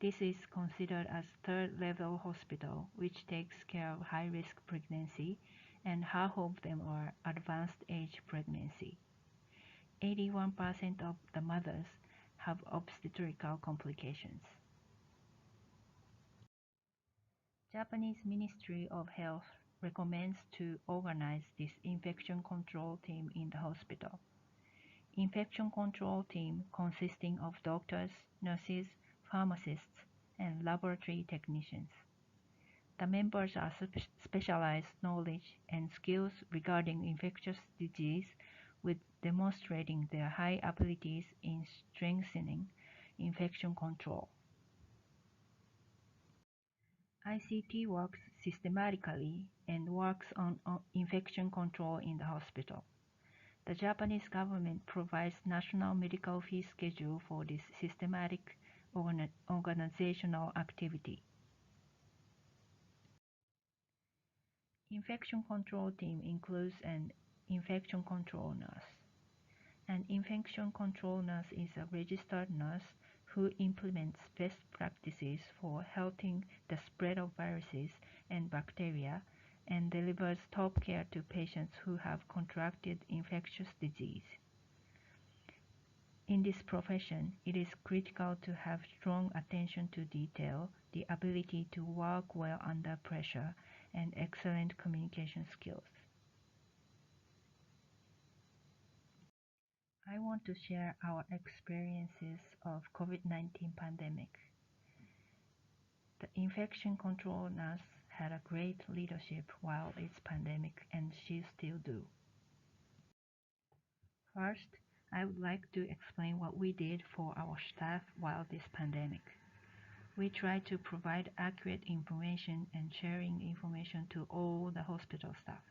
This is considered as third-level hospital which takes care of high-risk pregnancy and half of them are advanced age pregnancy. 81% of the mothers have obstetrical complications. Japanese Ministry of Health recommends to organize this infection control team in the hospital. Infection control team consisting of doctors, nurses, pharmacists, and laboratory technicians. The members are specialized knowledge and skills regarding infectious disease with demonstrating their high abilities in strengthening infection control. ICT works systematically and works on infection control in the hospital. The Japanese government provides national medical fee schedule for this systematic organizational activity. Infection control team includes an infection control nurse. An infection control nurse is a registered nurse who implements best practices for halting the spread of viruses and bacteria and delivers top care to patients who have contracted infectious disease. In this profession, it is critical to have strong attention to detail, the ability to work well under pressure, and excellent communication skills. I want to share our experiences of COVID-19 pandemic. The infection control nurse had a great leadership while it's pandemic, and she still do. First, I would like to explain what we did for our staff while this pandemic. We tried to provide accurate information and sharing information to all the hospital staff.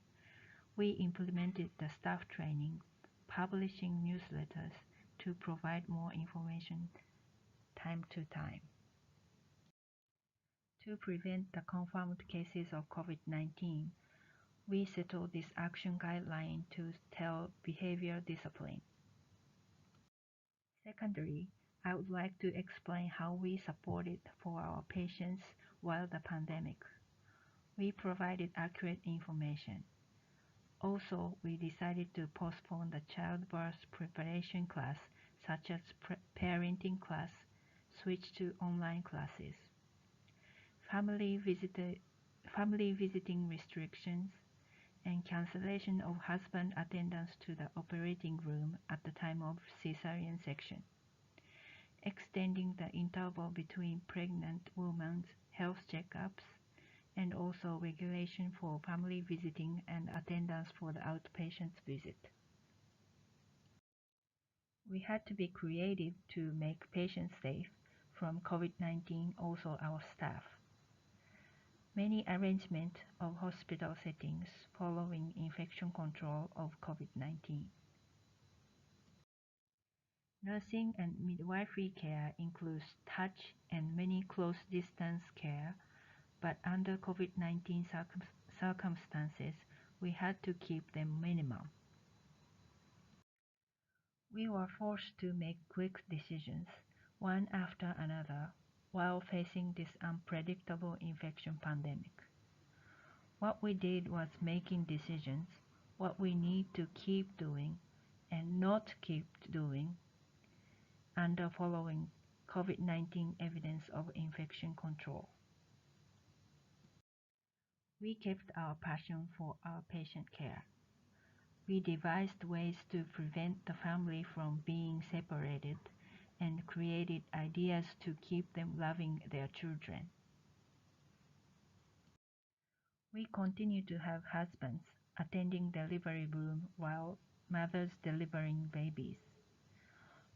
We implemented the staff training, publishing newsletters to provide more information time to time. To prevent the confirmed cases of COVID-19, we settled this action guideline to tell behavior discipline. Secondly, I would like to explain how we supported for our patients while the pandemic. We provided accurate information. Also, we decided to postpone the childbirth preparation class, such as parenting class, switch to online classes. Family visiting restrictions, and cancellation of husband attendance to the operating room at the time of cesarean section. Extending the interval between pregnant women's health checkups, and also regulation for family visiting and attendance for the outpatient visit. We had to be creative to make patients safe from COVID-19, also our staff. Many arrangements of hospital settings following infection control of COVID-19. Nursing and midwifery care includes touch and many close distance care, but under COVID-19 circumstances, we had to keep them minimum. We were forced to make quick decisions, one after another, while facing this unpredictable infection pandemic. What we did was making decisions, what we need to keep doing and not keep doing under following COVID-19 evidence of infection control. We kept our passion for our patient care. We devised ways to prevent the family from being separated and created ideas to keep them loving their children. We continue to have husbands attending delivery room while mothers delivering babies.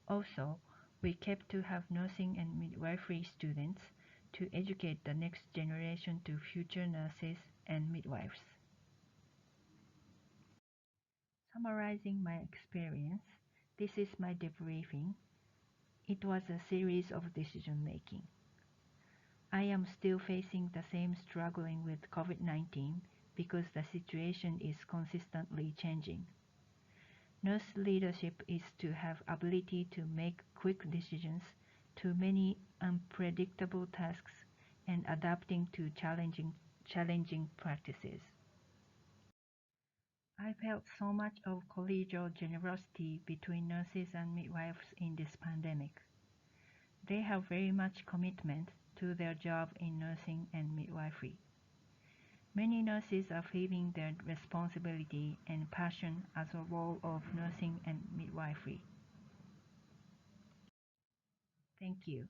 Also, we kept to have nursing and midwifery students to educate the next generation to future nurses and midwives. Summarizing my experience, this is my debriefing. It was a series of decision making. I am still facing the same struggling with COVID-19 because the situation is consistently changing. Nurse leadership is to have ability to make quick decisions to many unpredictable tasks and adapting to challenging practices. I felt so much of collegial generosity between nurses and midwives in this pandemic. They have very much commitment to their job in nursing and midwifery. Many nurses are feeling their responsibility and passion as a role of nursing and midwifery. Thank you.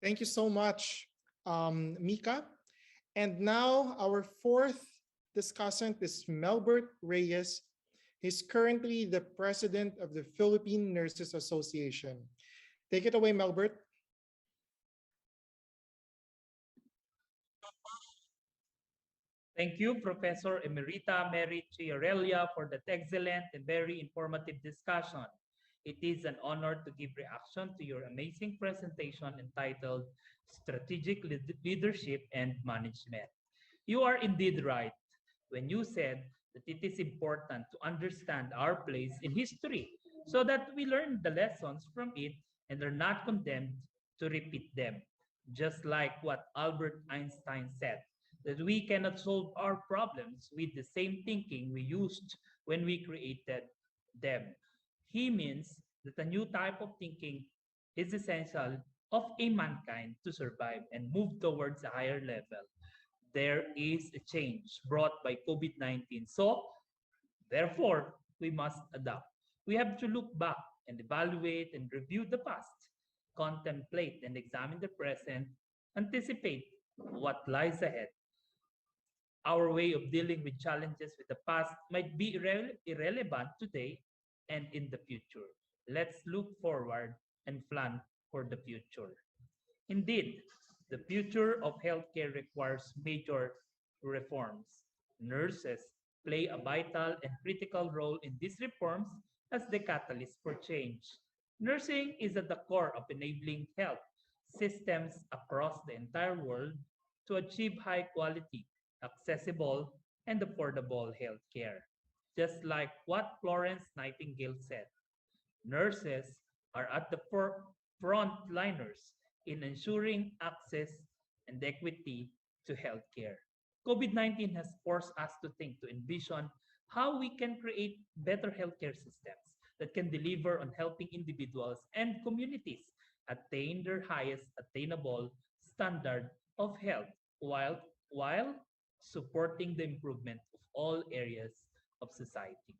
Thank you so much, Mika. And now our fourth discussant is Melbert Reyes. He's currently the president of the Philippine Nurses Association. Take it away, Melbert. Thank you, Professor Emerita Mary Chiarelia, for that excellent and very informative discussion. It is an honor to give reaction to your amazing presentation entitled Strategic Leadership and Management. You are indeed right when you said that it is important to understand our place in history so that we learn the lessons from it and are not condemned to repeat them. Just like what Albert Einstein said, that we cannot solve our problems with the same thinking we used when we created them. He means that a new type of thinking is essential of a mankind to survive and move towards a higher level. There is a change brought by COVID-19. So, therefore, we must adapt. We have to look back and evaluate and review the past, contemplate and examine the present, anticipate what lies ahead. Our way of dealing with challenges with the past might be irrelevant today and in the future. Let's look forward and plan for the future. Indeed, the future of healthcare requires major reforms. Nurses play a vital and critical role in these reforms as the catalyst for change. Nursing is at the core of enabling health systems across the entire world to achieve high quality, accessible, and affordable healthcare. Just like what Florence Nightingale said. Nurses are at the frontliners in ensuring access and equity to healthcare. COVID-19 has forced us to think, to envision how we can create better healthcare systems that can deliver on helping individuals and communities attain their highest attainable standard of health while supporting the improvement of all areas of society.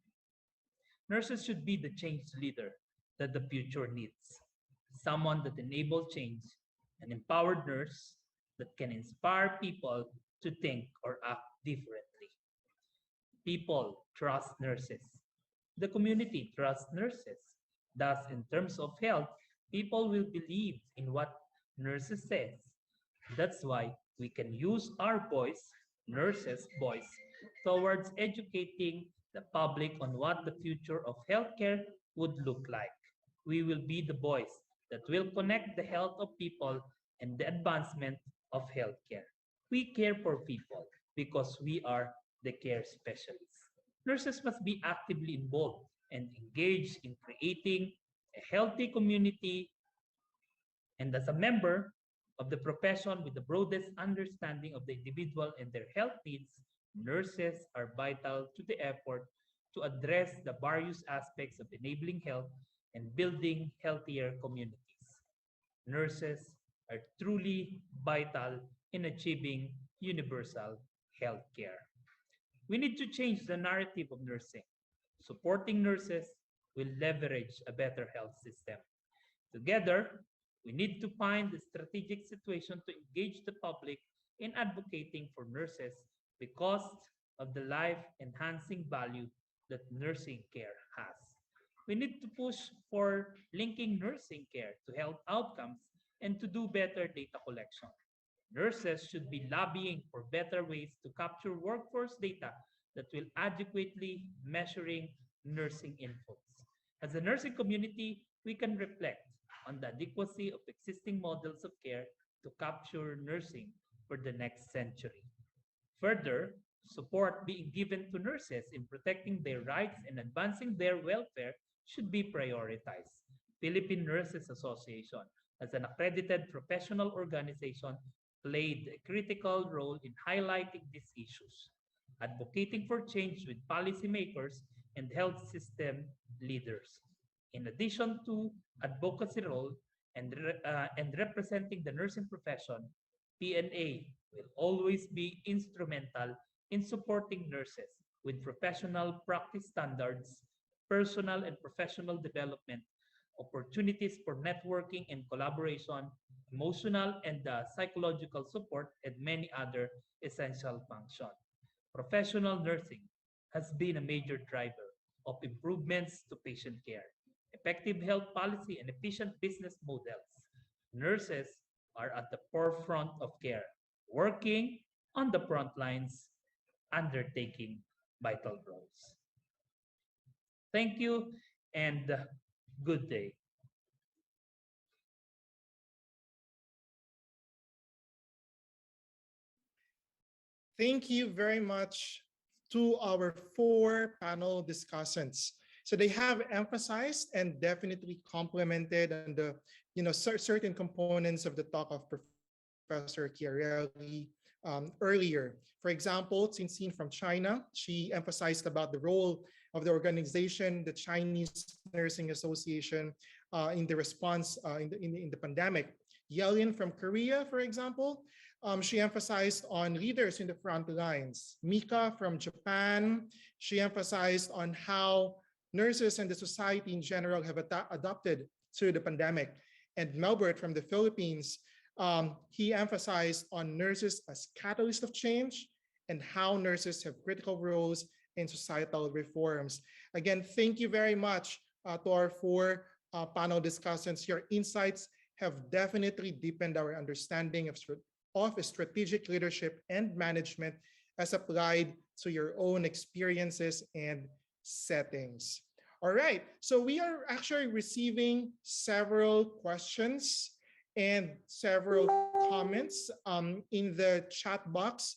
Nurses should be the change leader that the future needs. Someone that enables change, an empowered nurse that can inspire people to think or act differently. People trust nurses. The community trusts nurses. Thus, in terms of health, people will believe in what nurses says. That's why we can use our voice, nurses' voice, towards educating the public on what the future of healthcare would look like. We will be the voice that will connect the health of people and the advancement of healthcare. We care for people because we are the care specialists. Nurses must be actively involved and engaged in creating a healthy community, and as a member of the profession with the broadest understanding of the individual and their health needs, nurses are vital to the effort to address the various aspects of enabling health and building healthier communities. Nurses are truly vital in achieving universal health care. We need to change the narrative of nursing. Supporting nurses will leverage a better health system. Together, we need to find the strategic situation to engage the public in advocating for nurses because of the life enhancing value that nursing care has. We need to push for linking nursing care to health outcomes and to do better data collection. Nurses should be lobbying for better ways to capture workforce data that will adequately measuring nursing inputs. As a nursing community, we can reflect on the adequacy of existing models of care to capture nursing for the next century. Further, support being given to nurses in protecting their rights and advancing their welfare should be prioritized. Philippine Nurses Association, as an accredited professional organization, played a critical role in highlighting these issues, advocating for change with policymakers and health system leaders. In addition to advocacy role and representing the nursing profession, PNA will always be instrumental in supporting nurses with professional practice standards, personal and professional development, opportunities for networking and collaboration, emotional and psychological support, and many other essential functions. Professional nursing has been a major driver of improvements to patient care, effective health policy, and efficient business models. Nurses are at the forefront of care, working on the front lines undertaking vital roles. Thank you and good day. Thank you very much to our four panel discussants. So they have emphasized and definitely complemented on the certain components of the talk of Professor Chiarelli earlier. For example, Xin from China, she emphasized about the role of the organization, the Chinese Nursing Association, in the response in the pandemic. Yelin from Korea, for example, she emphasized on leaders in the front lines. Mika from Japan, she emphasized on how nurses and the society in general have adapted to the pandemic. And Melbert from the Philippines, he emphasized on nurses as catalysts of change and how nurses have critical roles in societal reforms. Again, thank you very much to our four panel discussants. Your insights have definitely deepened our understanding of strategic leadership and management as applied to your own experiences and settings. All right, so we are actually receiving several questions and several comments in the chat box.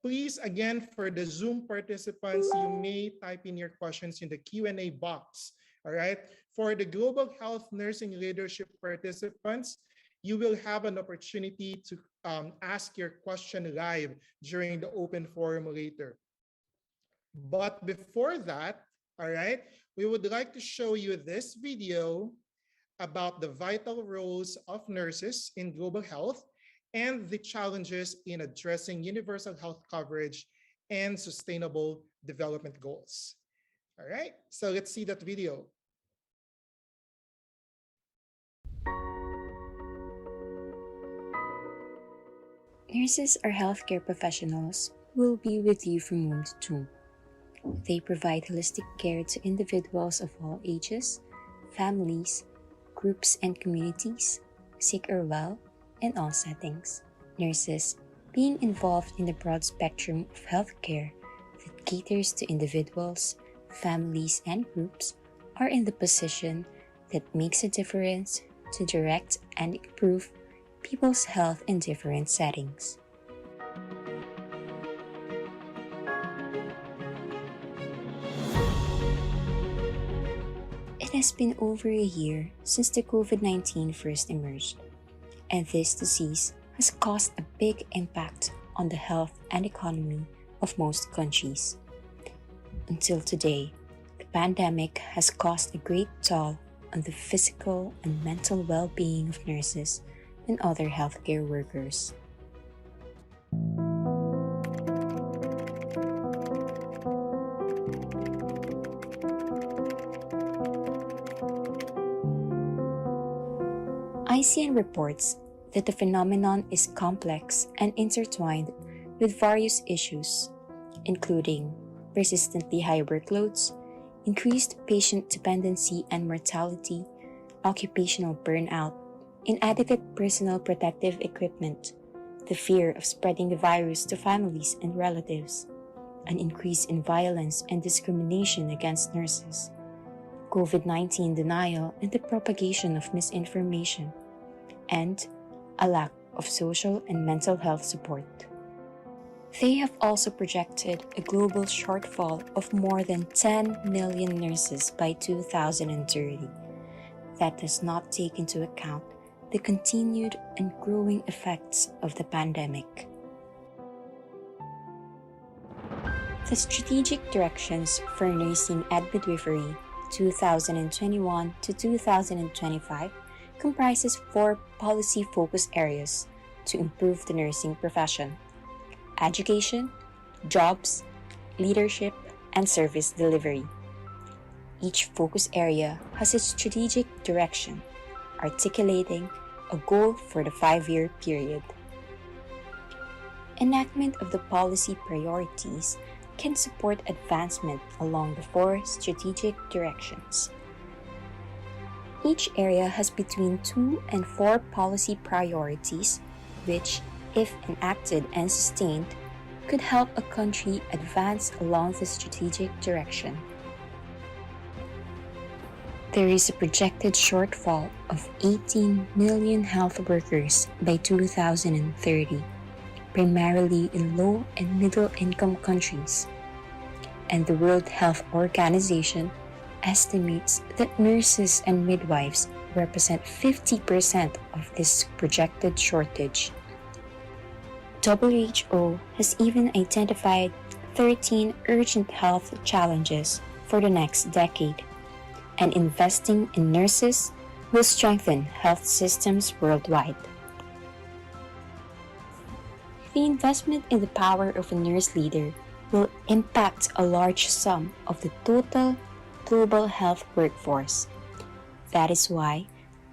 Please, again, for the Zoom participants, you may type in your questions in the Q&A box. All right, for the Global Health Nursing Leadership participants, you will have an opportunity to ask your question live during the open forum later. But before that, all right, we would like to show you this video about the vital roles of nurses in global health and the challenges in addressing universal health coverage and sustainable development goals. All right, so let's see that video. Nurses are healthcare professionals who will be with you from womb to tomb. They provide holistic care to individuals of all ages, families, groups and communities, sick or well, in all settings. Nurses, being involved in the broad spectrum of healthcare that caters to individuals, families, and groups, are in the position that makes a difference to direct and improve people's health in different settings. It has been over a year since the COVID-19 first emerged, and this disease has caused a big impact on the health and economy of most countries. Until today, the pandemic has caused a great toll on the physical and mental well-being of nurses and other healthcare workers. ICN reports that the phenomenon is complex and intertwined with various issues, including persistently high workloads, increased patient dependency and mortality, occupational burnout, inadequate personal protective equipment, the fear of spreading the virus to families and relatives, an increase in violence and discrimination against nurses, COVID-19 denial and the propagation of misinformation, and a lack of social and mental health support. They have also projected a global shortfall of more than 10 million nurses by 2030. That does not take into account the continued and growing effects of the pandemic. The Strategic Directions for Nursing and Midwifery 2021 to 2025 comprises 4 policy focus areas to improve the nursing profession: education, jobs, leadership, and service delivery. Each focus area has a strategic direction, articulating a goal for the 5-year period. Enactment of the policy priorities can support advancement along the 4 strategic directions. Each area has between 2 and 4 policy priorities, which, if enacted and sustained, could help a country advance along the strategic direction. There is a projected shortfall of 18 million health workers by 2030, primarily in low and middle income countries. And the World Health Organization estimates that nurses and midwives represent 50% of this projected shortage. WHO has even identified 13 urgent health challenges for the next decade, and investing in nurses will strengthen health systems worldwide. The investment in the power of a nurse leader will impact a large sum of the total global health workforce. That is why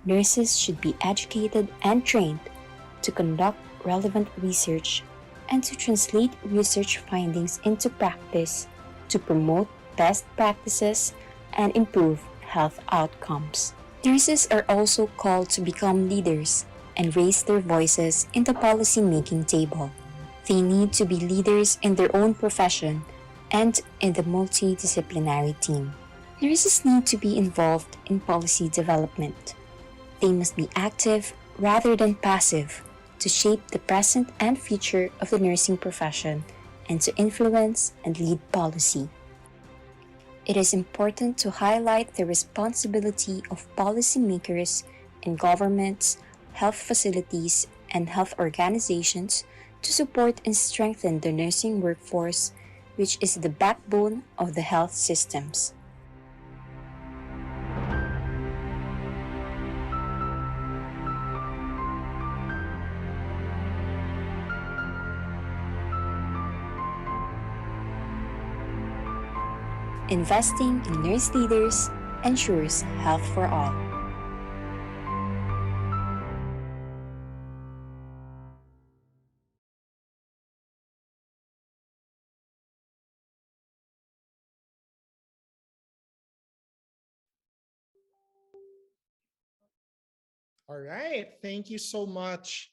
nurses should be educated and trained to conduct relevant research and to translate research findings into practice to promote best practices and improve health outcomes. Nurses are also called to become leaders and raise their voices in the policy-making table. They need to be leaders in their own profession and in the multidisciplinary team. Nurses need to be involved in policy development. They must be active rather than passive to shape the present and future of the nursing profession and to influence and lead policy. It is important to highlight the responsibility of policymakers in governments, health facilities, and health organizations to support and strengthen the nursing workforce, which is the backbone of the health systems. Investing in nurse leaders ensures health for all. All right, thank you so much.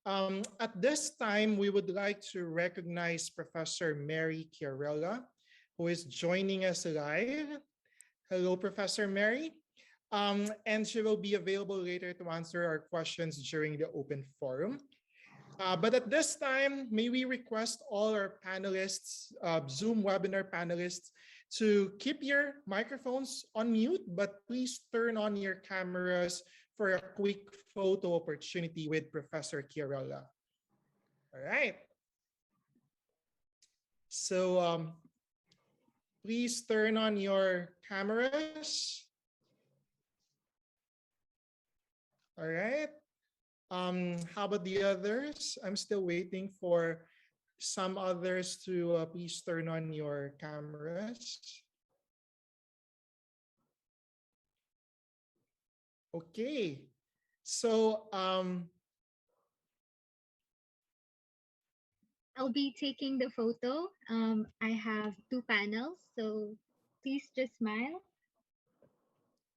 At this time, we would like to recognize Professor Mary Chiarella, who is joining us live. Hello, Professor Mary. And she will be available later to answer our questions during the open forum. But at this time, may we request all our panelists, Zoom webinar panelists, to keep your microphones on mute, but please turn on your cameras for a quick photo opportunity with Professor Chiarella. All right. So please turn on your cameras. All right. How about the others? I'm still waiting for some others to please turn on your cameras. Okay. So I'll be taking the photo. I have two panels, so please just smile.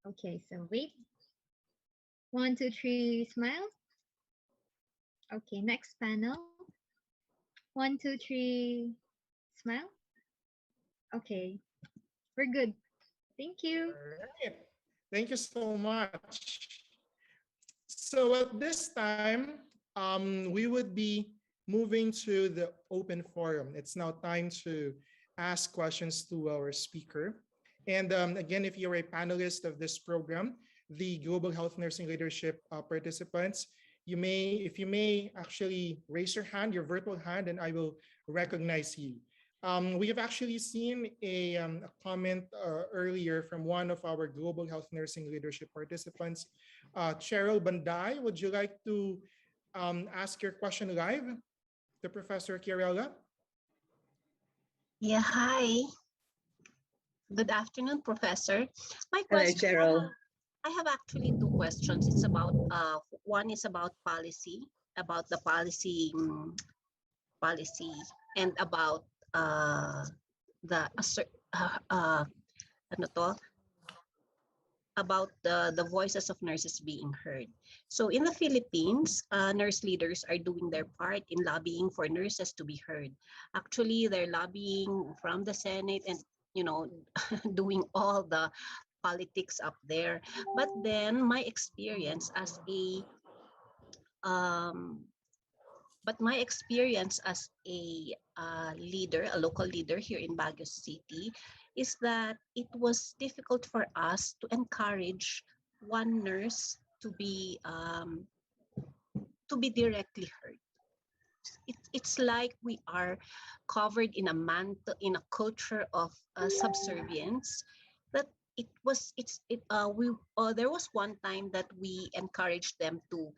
Okay, so wait. 1, 2, 3, smile. Okay, next panel. 1, 2, 3, smile. Okay, we're good. Thank you. all right. Thank you so much. So at this time, we would be moving to the open forum. It's now time to ask questions to our speaker. And again, if you're a panelist of this program, the Global Health Nursing Leadership participants, if you may actually raise your hand, your virtual hand, and I will recognize you. We have actually seen a comment earlier from one of our Global Health Nursing Leadership participants, Cheryl Banday. Would you like to ask your question live to Professor Chiarella? Yeah, hi. Good afternoon, Professor. My Hello, question, Cheryl. I have actually two questions. It's about one is about policy, about the policy, and about the ano to? about the voices of nurses being heard. So in the Philippines, nurse leaders are doing their part in lobbying for nurses to be heard. Actually, they're lobbying from the Senate and, you know, doing all the politics up there. But then my experience as a um, but my experience as a leader, a local leader here in Baguio City, is that it was difficult for us to encourage one nurse to be directly heard. It's like we are covered in a mantle, in a culture of subservience. That it was it's it we There was one time that we encouraged them to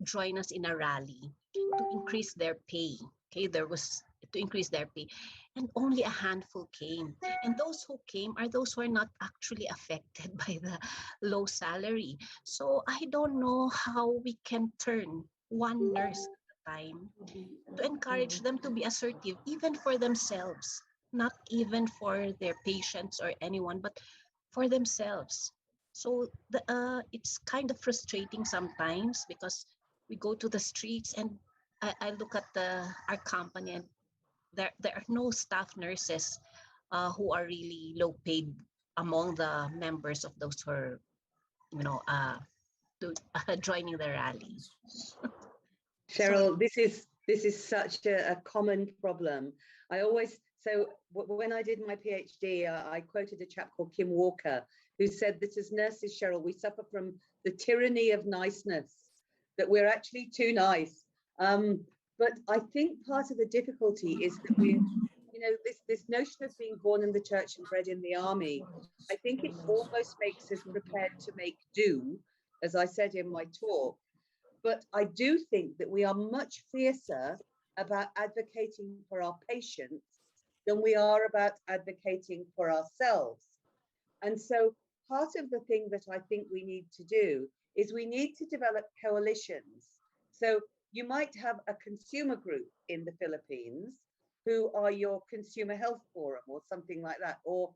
join us in a rally to increase their pay. Okay, there was to increase their pay, and only a handful came. And those who came are those who are not actually affected by the low salary. So I don't know how we can turn one nurse at a time to encourage them to be assertive, even for themselves, not even for their patients or anyone, but for themselves. So it's kind of frustrating sometimes because we go to the streets and I look at our company and there are no staff nurses who are really low paid among the members of those who are, you know, joining the rally. Cheryl, this is such a common problem. When I did my PhD, I quoted a chap called Kim Walker, who said that as nurses, Cheryl, we suffer from the tyranny of niceness, that we're actually too nice. But I think part of the difficulty is that this notion of being born in the church and bred in the army, I think it almost makes us prepared to make do, as I said in my talk. But I do think that we are much fiercer about advocating for our patients than we are about advocating for ourselves. And so part of the thing that I think we need to do is we need to develop coalitions. So you might have a consumer group in the Philippines who are your consumer health forum or something like that, or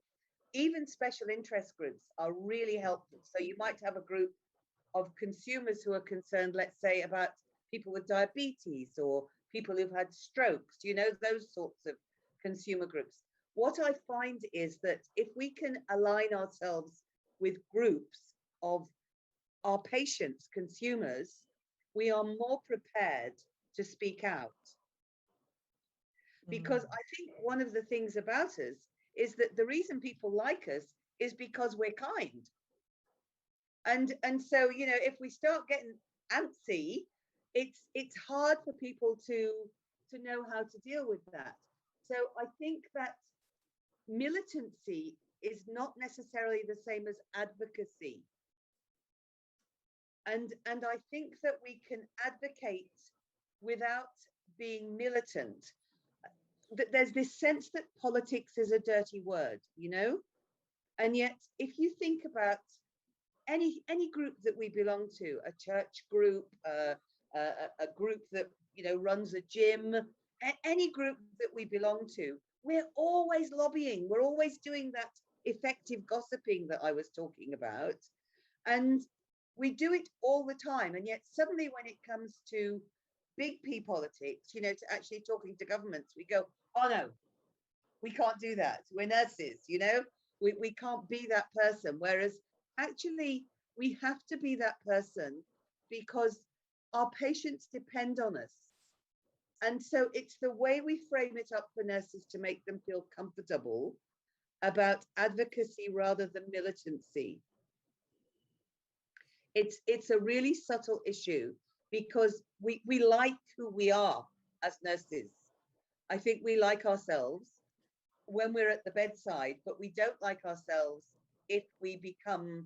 even special interest groups are really helpful. So you might have a group of consumers who are concerned, let's say, about people with diabetes or people who've had strokes, those sorts of consumer groups. What I find is that if we can align ourselves with groups of our patients, consumers, we are more prepared to speak out. Because I think one of the things about us is that the reason people like us is because we're kind. And so, if we start getting antsy, it's hard for people to know how to deal with that. So I think that militancy is not necessarily the same as advocacy. And I think that we can advocate without being militant. That there's this sense that politics is a dirty word, and yet if you think about any group that we belong to, a church group, a group that runs a gym, any group that we belong to, we're always lobbying. We're always doing that effective gossiping that I was talking about, and we do it all the time. And yet suddenly when it comes to big P politics, to actually talking to governments, we go, oh no, we can't do that. We're nurses, we can't be that person. Whereas actually we have to be that person because our patients depend on us. And so it's the way we frame it up for nurses to make them feel comfortable about advocacy rather than militancy. It's a really subtle issue because we like who we are as nurses. I think we like ourselves when we're at the bedside, but we don't like ourselves if we become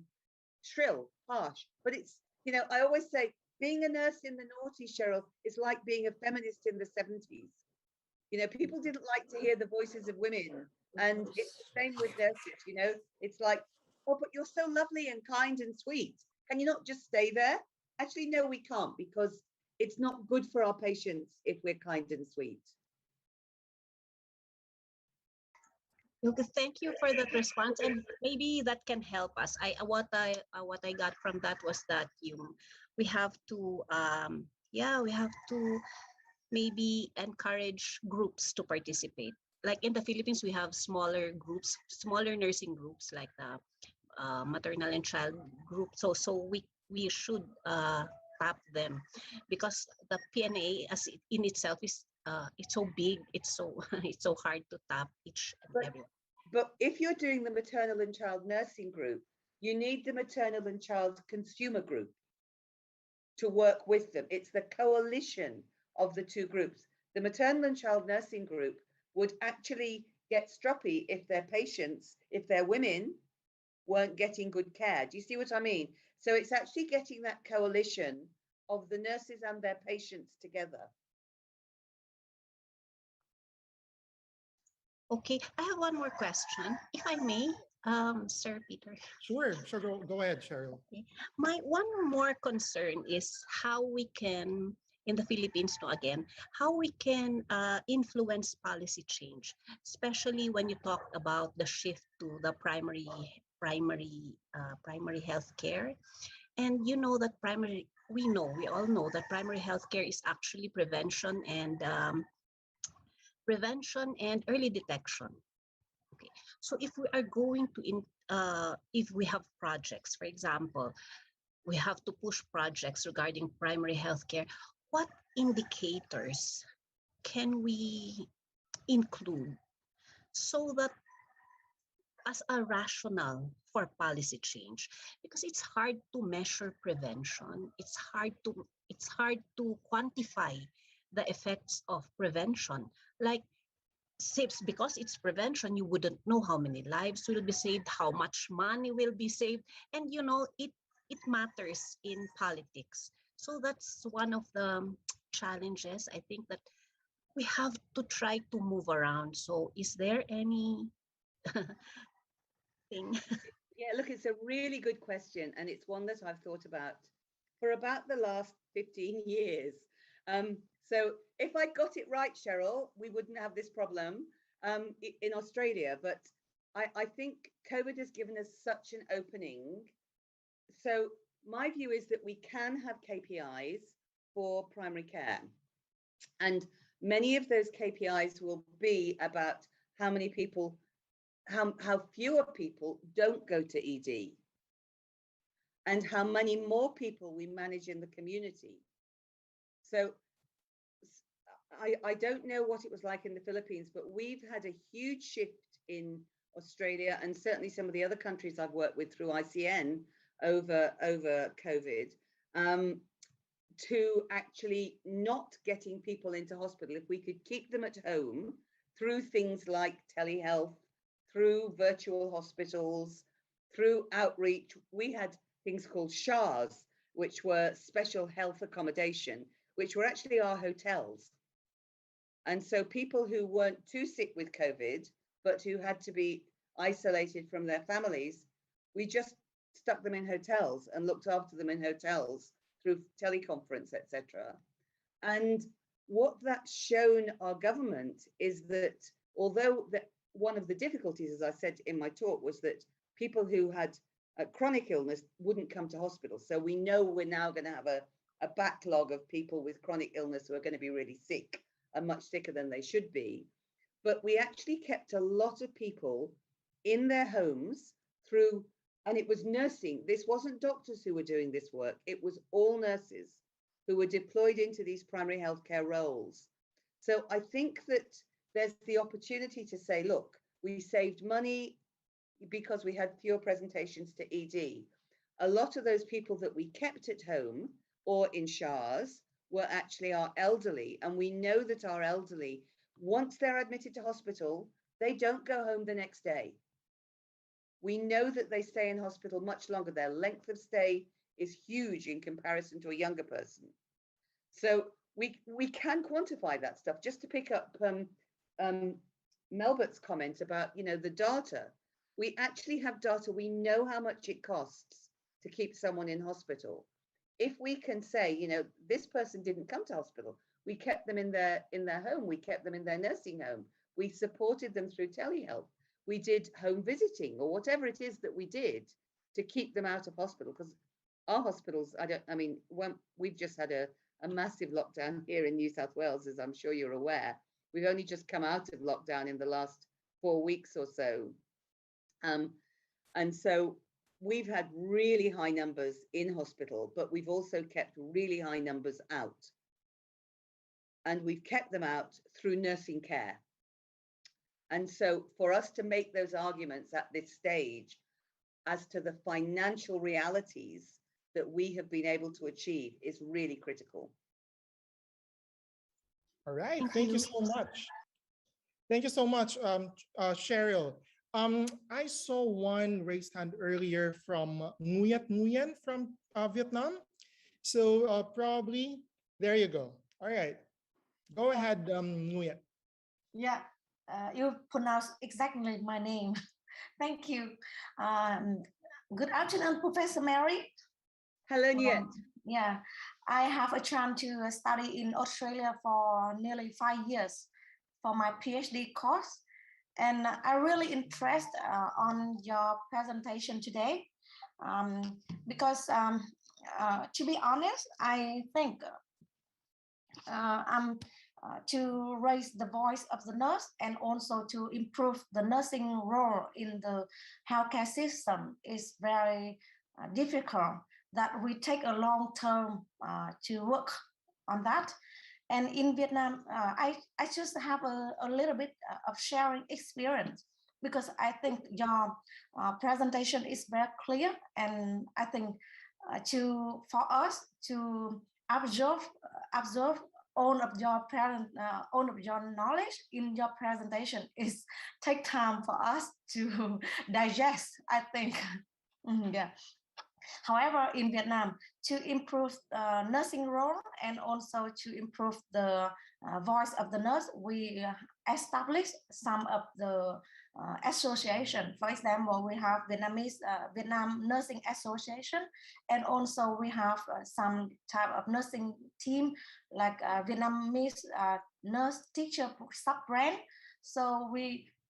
shrill, harsh. But it's, I always say being a nurse in the noughties, Cheryl, is like being a feminist in the 70s. People didn't like to hear the voices of women. And it's the same with nurses, it's like, oh, but you're so lovely and kind and sweet. Can you not just stay there? Actually, no, we can't, because it's not good for our patients if we're kind and sweet. Okay, thank you for that response, and maybe that can help us. What I got from that was that we have to we have to maybe encourage groups to participate. Like in the Philippines, we have smaller groups, smaller nursing groups like the maternal and child group. So we should tap them, because the PNA in itself is it's so big, it's so it's so hard to tap each and But every. but if you're doing the maternal and child nursing group, you need the maternal and child consumer group to work with them. It's the coalition of the two groups. The maternal and child nursing group would actually get stroppy if their patients, if their women weren't getting good care. Do you see what I mean? So it's actually getting that coalition of the nurses and their patients together. Okay, I have one more question, if I may, Sir Peter. Sure, sure. Go ahead, Cheryl. Okay. My one more concern is how we can, in the Philippines, no, again, how we can influence policy change, especially when you talk about the shift to the primary health care. And you know that we all know that primary health care is actually prevention and early detection. Okay, so if we are going to if we have projects, for example, we have to push projects regarding primary healthcare, what indicators can we include so that as a rationale for policy change? Because it's hard to measure prevention, it's hard to quantify the effects of prevention. Like, saves, because it's prevention, you wouldn't know how many lives will be saved, how much money will be saved, and it matters in politics. So that's one of the challenges, I think, that we have to try to move around. So is there any thing? Yeah, look, it's a really good question, and it's one that I've thought about for about the last 15 years. So if I got it right, Cheryl, we wouldn't have this problem in Australia. But I think COVID has given us such an opening. So my view is that we can have KPIs for primary care. And many of those KPIs will be about how many people, how fewer people don't go to ED, and how many more people we manage in the community. So I don't know what it was like in the Philippines, but we've had a huge shift in Australia, and certainly some of the other countries I've worked with through ICN over COVID, to actually not getting people into hospital. If we could keep them at home through things like telehealth, through virtual hospitals, through outreach. We had things called SHARs, which were special health accommodation, which were actually our hotels. And so people who weren't too sick with COVID, but who had to be isolated from their families, we just stuck them in hotels and looked after them in hotels through teleconference, etc. And what that's shown our government is that although one of the difficulties, as I said in my talk, was that people who had a chronic illness wouldn't come to hospital. So we know we're now going to have a backlog of people with chronic illness who are going to be really sick and much sicker than they should be. But we actually kept a lot of people in their homes through, and it was nursing. This wasn't doctors who were doing this work. It was all nurses who were deployed into these primary healthcare roles. So I think that there's the opportunity to say, look, we saved money because we had fewer presentations to ED. A lot of those people that we kept at home or in SHARs were actually our elderly. And we know that our elderly, once they're admitted to hospital, they don't go home the next day. We know that they stay in hospital much longer. Their length of stay is huge in comparison to a younger person. So we can quantify that stuff. Just to pick up Melbert's comment about, the data, we actually have data. We know how much it costs to keep someone in hospital. If we can say, this person didn't come to hospital, we kept them in their home, we kept them in their nursing home, we supported them through telehealth, we did home visiting or whatever it is that we did to keep them out of hospital. Because our hospitals, we've just had a massive lockdown here in New South Wales, as I'm sure you're aware. We've only just come out of lockdown in the last 4 weeks or so. And so we've had really high numbers in hospital, but we've also kept really high numbers out. And we've kept them out through nursing care. And so for us to make those arguments at this stage as to the financial realities that we have been able to achieve is really critical. All right, thank you so much. Thank you so much, Cheryl. I saw one raised hand earlier from Nguyat Nguyen from Vietnam. So probably, there you go. All right, go ahead, Nguyat. Yeah, you pronounced exactly my name. Thank you. Good afternoon, Professor Mary. Hello, Nguyat. Yeah, I have a chance to study in Australia for nearly 5 years for my PhD course. And I really interested on your presentation today because to be honest, I think I'm to raise the voice of the nurse and also to improve the nursing role in the healthcare system is very difficult, that we take a long term to work on that. And in Vietnam, I just have a little bit of sharing experience because I think your presentation is very clear, and I think for us to observe all of your all of your knowledge in your presentation is take time for us to digest, I think. Yeah. However, in Vietnam, to improve nursing role and also to improve the voice of the nurse, we established some of the association. For example, we have Vietnam Nursing Association, and also we have some type of nursing team like Vietnamese nurse teacher sub-brand. So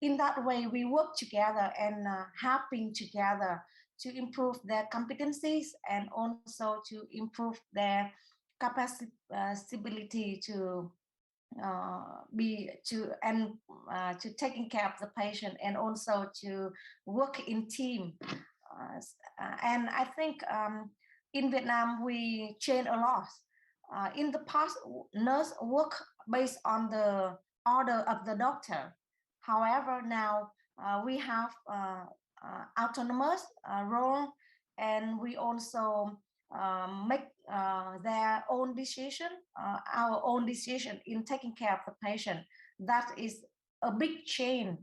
in that way, we work together and helping together to improve their competencies and also to improve their capacity to to taking care of the patient and also to work in team. And I think in Vietnam we change a lot. In the past, nurse work based on the order of the doctor. However, now we have autonomous role, and we also make their own decision, our own decision in taking care of the patient. That is a big change.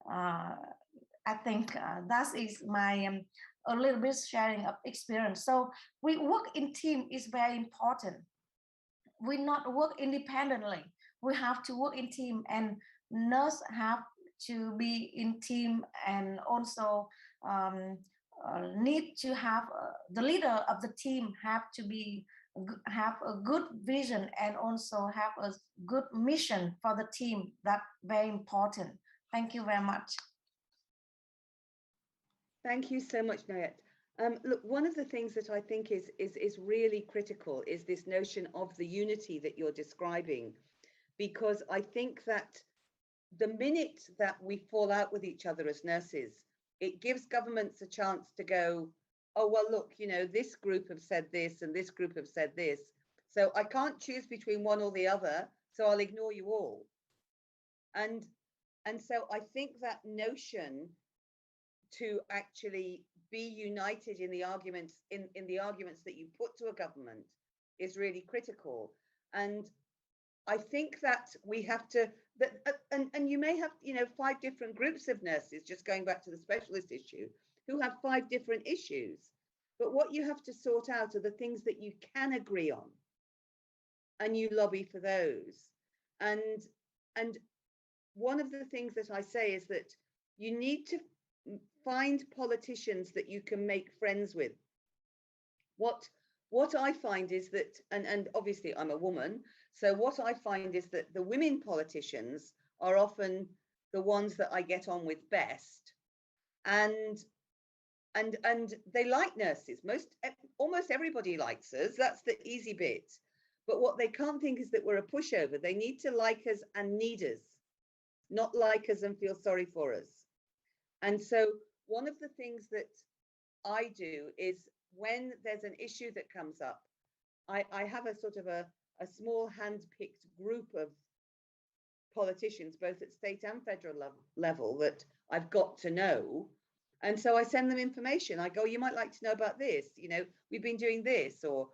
I think that is my a little bit sharing of experience. So we work in team is very important. We not work independently. We have to work in team, and nurse have to be in team, and also need to have the leader of the team have to be have a good vision and also have a good mission for the team. That's very important. Thank you very much. Thank you so much, Nguyat. Look, one of the things that I think is really critical is this notion of the unity that you're describing, because I think that the minute that we fall out with each other as nurses, it gives governments a chance to go, oh, well, look, you know, this group have said this and this group have said this, so I can't choose between one or the other, so I'll ignore you all. And so I think that notion to actually be united in the arguments in the arguments that you put to a government is really critical. And I think that we have to and you may have, you know, 5 different groups of nurses, just going back to the specialist issue, who have 5 different issues. But what you have to sort out are the things that you can agree on, and you lobby for those. And one of the things that I say is that you need to find politicians that you can make friends with. What I find is that, and obviously I'm a woman, so what I find is that the women politicians are often the ones that I get on with best. And they like nurses. Almost everybody likes us. That's the easy bit. But what they can't think is that we're a pushover. They need to like us and need us, not like us and feel sorry for us. And so one of the things that I do is when there's an issue that comes up, I have a sort of a small hand-picked group of politicians, both at state and federal level, that I've got to know. And so I send them information. I go, you might like to know about this. You know, we've been doing this, or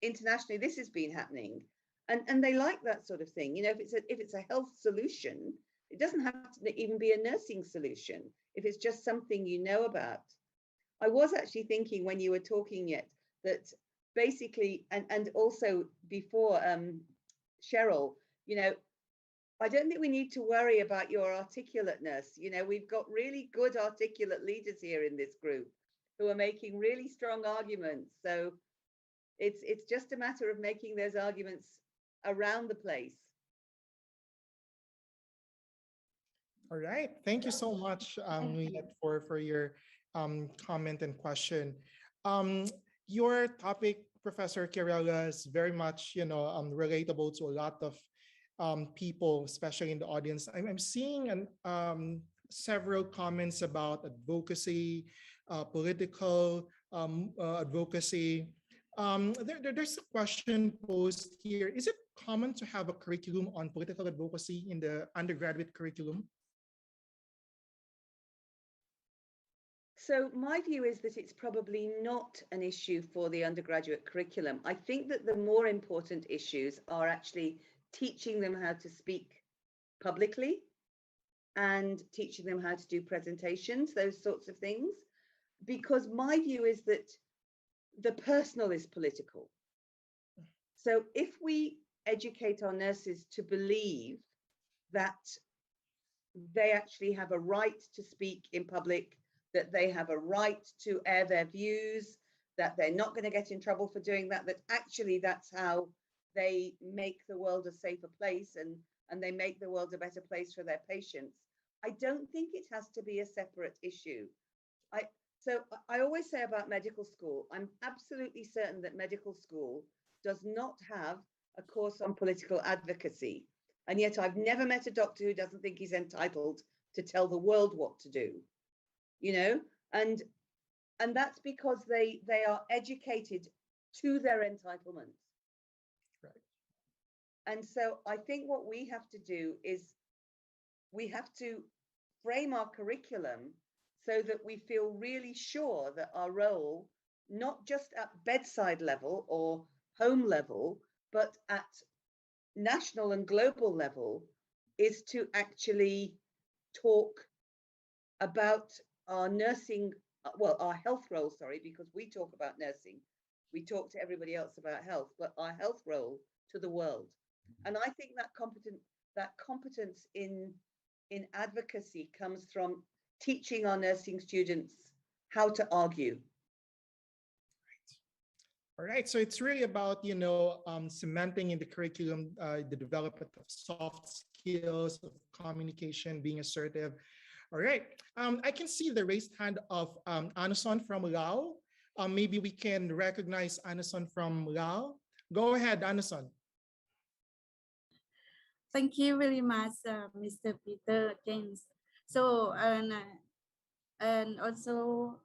internationally, this has been happening. And they like that sort of thing. You know, if it's a health solution, it doesn't have to even be a nursing solution. If it's just something you know about. I was actually thinking when you were talking yet that basically, and also before Cheryl, you know, I don't think we need to worry about your articulateness. You know, we've got really good articulate leaders here in this group who are making really strong arguments. So it's just a matter of making those arguments around the place. All right. Thank you so much, Nuyet, for your comment and question. Your topic, Professor Kirella, is very much, relatable to a lot of people, especially in the audience. I'm seeing several comments about advocacy, political advocacy. There's a question posed here. Is it common to have a curriculum on political advocacy in the undergraduate curriculum? So my view is that it's probably not an issue for the undergraduate curriculum. I think that the more important issues are actually teaching them how to speak publicly and teaching them how to do presentations, those sorts of things. Because my view is that the personal is political. So if we educate our nurses to believe that they actually have a right to speak in public, that they have a right to air their views, that they're not going to get in trouble for doing that, that actually that's how they make the world a safer place and they make the world a better place for their patients. I don't think it has to be a separate issue. So I always say about medical school, I'm absolutely certain that medical school does not have a course on political advocacy. And yet I've never met a doctor who doesn't think he's entitled to tell the world what to do, you know, and that's because they are educated to their entitlements. Right. And so I think what we have to do is we have to frame our curriculum so that we feel really sure that our role, not just at bedside level or home level, but at national and global level, is to actually talk about our nursing, well, our health role, sorry, because we talk about nursing. We talk to everybody else about health, but our health role to the world. And I think that competence in advocacy comes from teaching our nursing students how to argue. All right, so it's really about, cementing in the curriculum the development of soft skills, of communication, being assertive. All right, I can see the raised hand of Anason from Lao. Maybe we can recognize Anason from Lao. Go ahead, Anason. Thank you very much, Mr. Peter James. So, and also,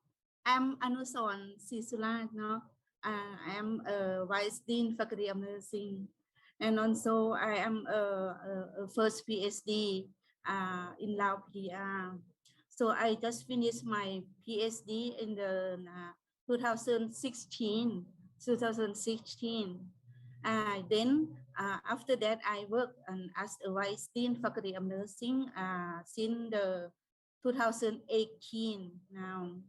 I'm Anuson Sisula, no? I am a Vice Dean Faculty of Nursing. And also, I am a first PhD in Lao PR. So, I just finished my PhD in the 2016. Then after that, I worked as a Vice Dean Faculty of Nursing since the 2018 now.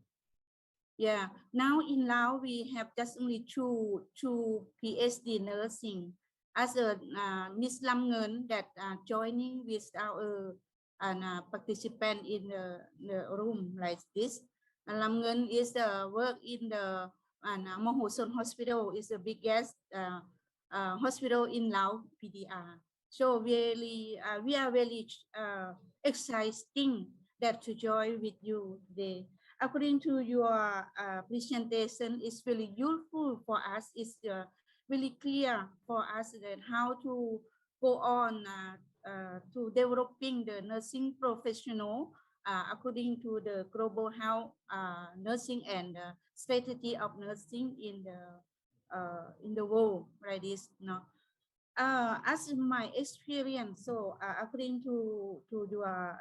Yeah, now in Laos we have just only two PhD nursing. As a Miss Lam Nguyen that joining with our participant in the room like this. Lam Nguyen is work in the Mo Ho Son Hospital, is the biggest hospital in Laos PDR. So really, we are really exciting that to join with you today. According to your presentation, it's really useful for us. It's really clear for us that how to go on to developing the nursing professional according to the global health nursing and strategy of nursing in the world like this. No, as my experience, so according to your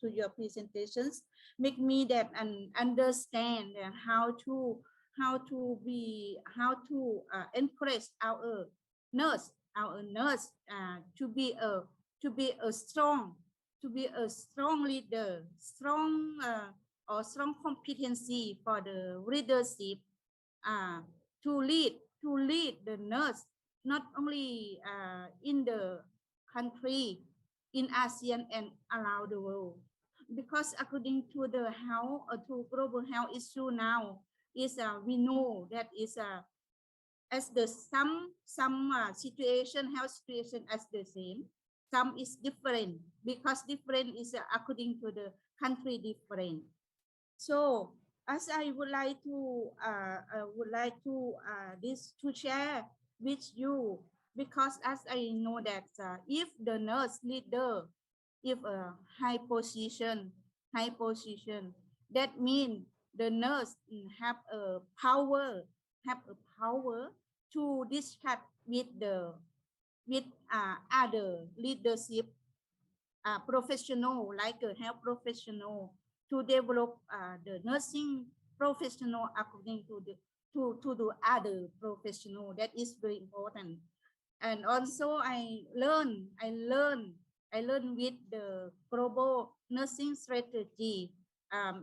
to your presentations, make me that and understand how to be encourage our nurse to be a strong leader, strong or strong competency for the leadership uh, to lead the nurse not only in the country in ASEAN and around the world, because according to the health to global health issue now is we know that is as the some situation health situation as the same, some is different because different is according to the country different. So as I would like to this to share with you, because as I know that if the nurse leader, if a high position, that means the nurse have a power to discuss with the with other leadership professional like a health professional to develop the nursing professional according to the other professional. That is very important. And also I learn with the global nursing strategy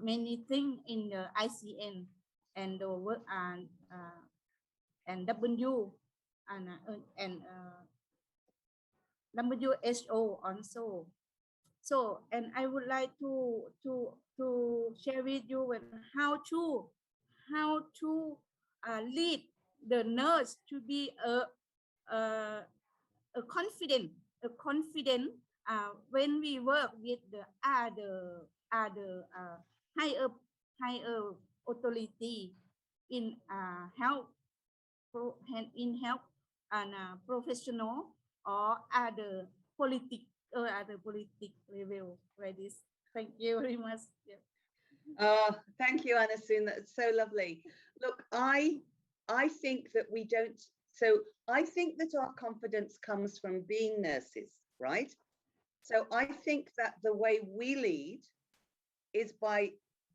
many things in the ICN and the work and W and WHO also. So, and I would like to share with you with how to lead the nurse to be a, a confident when we work with the other higher higher authority in health in health and professional or other politic level like this. Thank you very much. Yeah. Thank you, Anna Soon. That's so lovely. Look, I think that we don't. So I think that our confidence comes from being nurses, right? So I think that the way we lead is by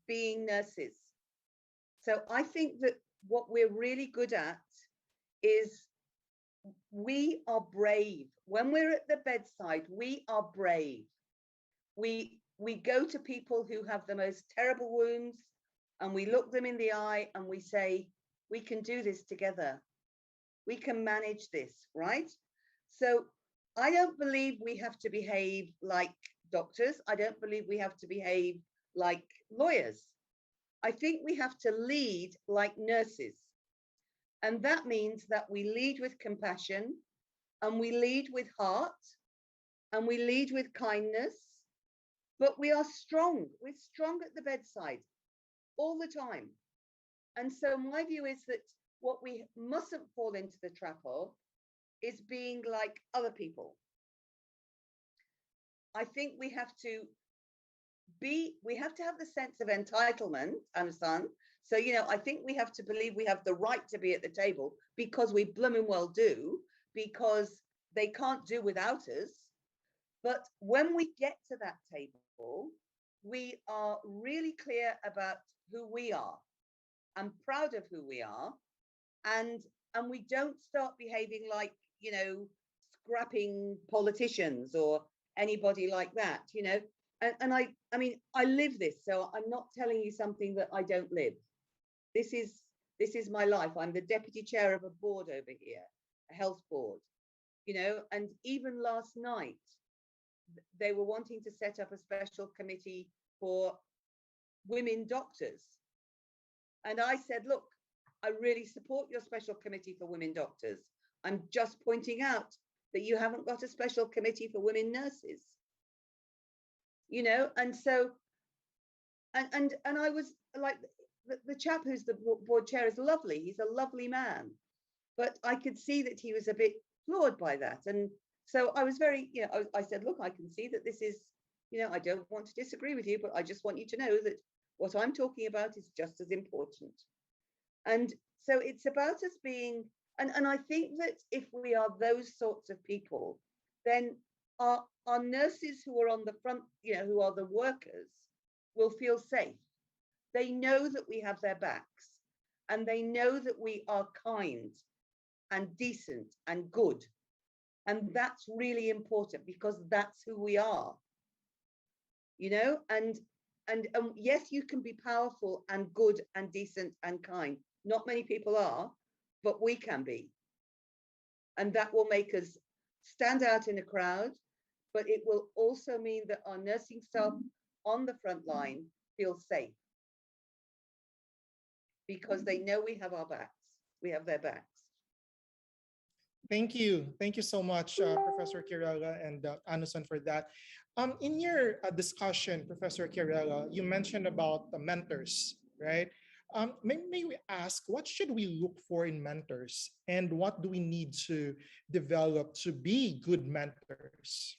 being nurses. So I think that what we're really good at is we are brave. When we're at the bedside, we are brave. We go to people who have the most terrible wounds and we look them in the eye and we say, we can do this together. We can manage this, right? So I don't believe we have to behave like doctors. I don't believe we have to behave like lawyers. I think we have to lead like nurses. And that means that we lead with compassion and we lead with heart and we lead with kindness, but we are strong. We're strong at the bedside all the time. And so my view is that what we mustn't fall into the trap of is being like other people. I think we have to have the sense of entitlement, understand? So, I think we have to believe we have the right to be at the table because we blooming well do, because they can't do without us. But when we get to that table, we are really clear about who we are and proud of who we are. And we don't start behaving like, scrapping politicians or anybody like that, And I mean, I live this, so I'm not telling you something that I don't live. This is my life. I'm the deputy chair of a board over here, a health board, and even last night, they were wanting to set up a special committee for women doctors. And I said, look, I really support your special committee for women doctors. I'm just pointing out that you haven't got a special committee for women nurses. You know, and so, and I was like, the chap who's the board chair is lovely. He's a lovely man, but I could see that he was a bit flawed by that. And so I was very, you know, I said, look, I can see that this is, you know, I don't want to disagree with you, but I just want you to know that what I'm talking about is just as important. And so it's about us being, and I think that if we are those sorts of people, then our nurses who are on the front, you know, who are the workers, will feel safe. They know that we have their backs, and they know that we are kind and decent and good. And that's really important because that's who we are, you know, and yes, you can be powerful and good and decent and kind. Not many people are, but we can be. And that will make us stand out in a crowd, but it will also mean that our nursing staff on the front line feel safe because they know we have our backs, we have their backs. Thank you. Thank you so much, Professor Kirella and Anusan, for that. In your discussion, Professor Kirella, you mentioned about the mentors, right? May we ask, what should we look for in mentors, and what do we need to develop to be good mentors?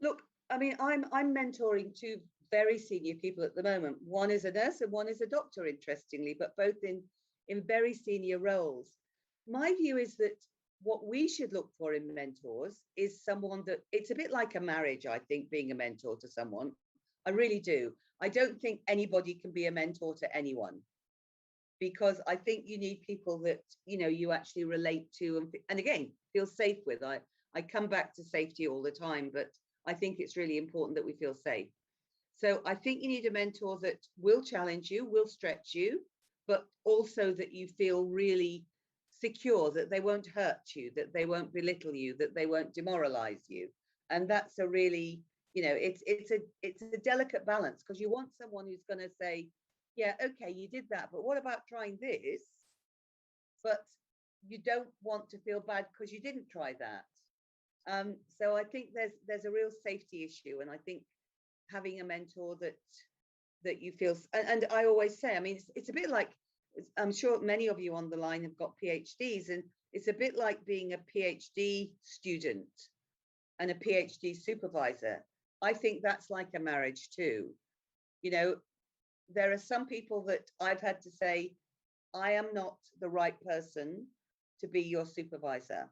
Look, I mean, I'm mentoring two very senior people at the moment. One is a nurse and one is a doctor, interestingly, but both in very senior roles. My view is that what we should look for in mentors is someone that, it's a bit like a marriage, I think, being a mentor to someone. I really do. I don't think anybody can be a mentor to anyone, because I think you need people that, you know, you actually relate to and again, feel safe with. I come back to safety all the time, but I think it's really important that we feel safe. So I think you need a mentor that will challenge you, will stretch you, but also that you feel really secure, that they won't hurt you, that they won't belittle you, that they won't demoralize you. And that's a really, you know, it's a delicate balance, because you want someone who's going to say, yeah, okay, you did that, but what about trying this? But you don't want to feel bad because you didn't try that. So I think there's a real safety issue, and I think having a mentor that you feel, and I always say, I mean, it's a bit like, I'm sure many of you on the line have got PhDs, and it's a bit like being a PhD student and a PhD supervisor. I think that's like a marriage too. You know, there are some people that I've had to say, I am not the right person to be your supervisor.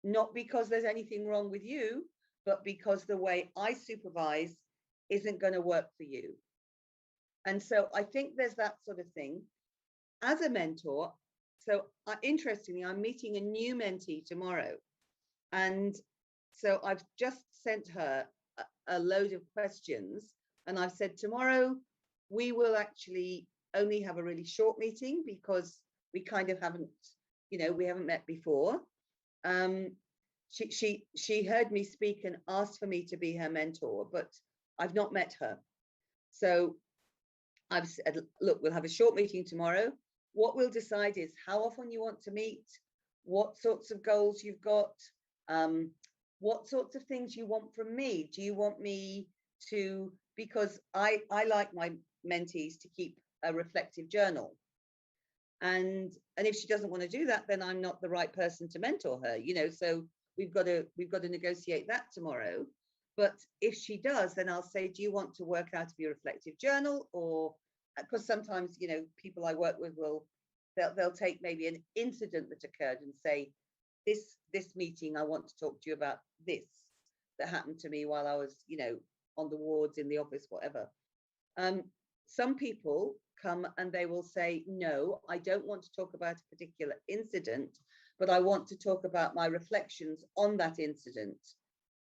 Not because there's anything wrong with you, but because the way I supervise isn't going to work for you. And so I think there's that sort of thing. As a mentor, so interestingly, I'm meeting a new mentee tomorrow. And so I've just sent her a load of questions. And I've said, tomorrow, we will actually only have a really short meeting because we kind of haven't, you know, we haven't met before. She heard me speak and asked for me to be her mentor, but I've not met her. So I've said, look, we'll have a short meeting tomorrow. What we'll decide is how often you want to meet, what sorts of goals you've got, what sorts of things you want from me. Do you want me to, because I like my mentees to keep a reflective journal. And if she doesn't want to do that, then I'm not the right person to mentor her, you know, so we've got to negotiate that tomorrow. But if she does, then I'll say, do you want to work out of your reflective journal? Or because sometimes, you know, people I work with they'll take maybe an incident that occurred and say, this meeting, I want to talk to you about this that happened to me while I was, you know, on the wards, in the office, whatever. Some people come and they will say, no, I don't want to talk about a particular incident, but I want to talk about my reflections on that incident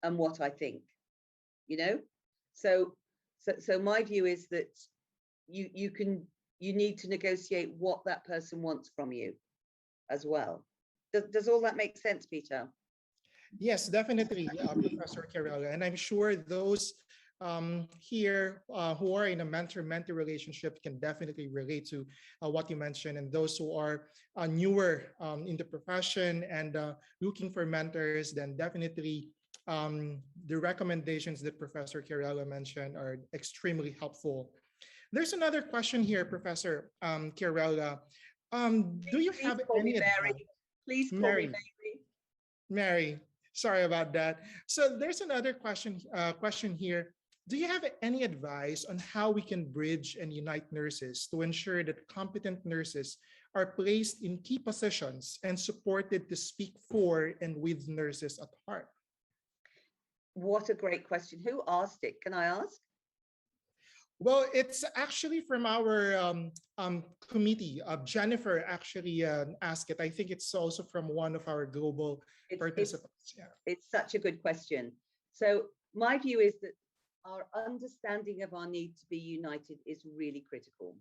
and what I think, you know? So my view is that you need to negotiate what that person wants from you as well. Does all that make sense, Peter? Yes, definitely, Professor Kirella. And I'm sure those here who are in a mentor-mentee relationship can definitely relate to what you mentioned, and those who are newer in the profession and looking for mentors, then definitely the recommendations that Professor Kirella mentioned are extremely helpful. There's another question here, Professor Kirella. Do you Please have call me any Mary. advice? Please call me Mary, Mary. Mary, sorry about that. So there's another question here. Do you have any advice on how we can bridge and unite nurses to ensure that competent nurses are placed in key positions and supported to speak for and with nurses at heart? What a great question. Who asked it? Can I ask? Well, it's actually from our committee. Jennifer actually asked it. I think it's also from one of our global participants. Yeah. It's such a good question. So my view is that our understanding of our need to be united is really critical.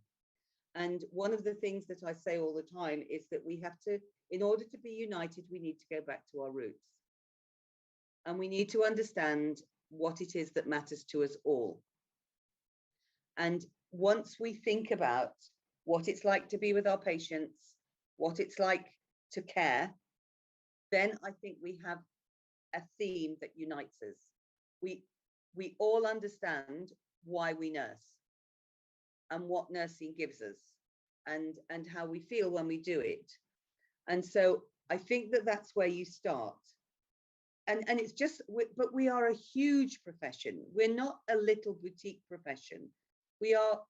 And one of the things that I say all the time is that we have to, in order to be united, we need to go back to our roots. And we need to understand what it is that matters to us all. And once we think about what it's like to be with our patients, what it's like to care, then I think we have a theme that unites us. We all understand why we nurse and what nursing gives us and how we feel when we do it. And so I think that that's where you start. And it's just, but we are a huge profession. We're not a little boutique profession. We are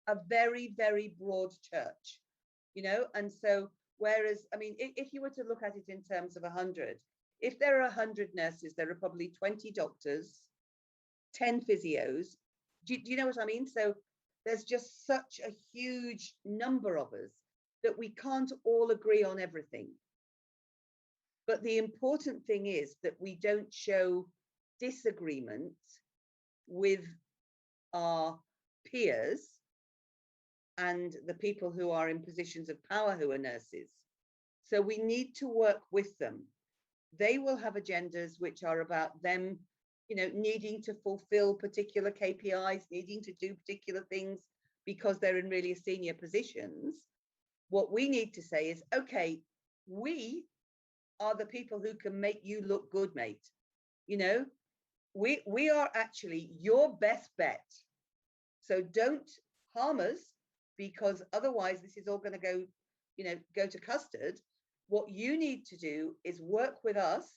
a very, very broad church, you know? And so, whereas, I mean, if you were to look at it in terms of 100, if there are 100 nurses, there are probably 20 doctors, 10 physios. Do you know what I mean? So there's just such a huge number of us that we can't all agree on everything. But the important thing is that we don't show disagreement with our peers and the people who are in positions of power who are nurses. So we need to work with them. They will have agendas which are about them, you know, needing to fulfill particular KPIs, needing to do particular things because they're in really senior positions. What we need to say is, okay, we are the people who can make you look good, mate. You know, we are actually your best bet. So don't harm us, because otherwise this is all going to go, you know, go to custard. What you need to do is work with us,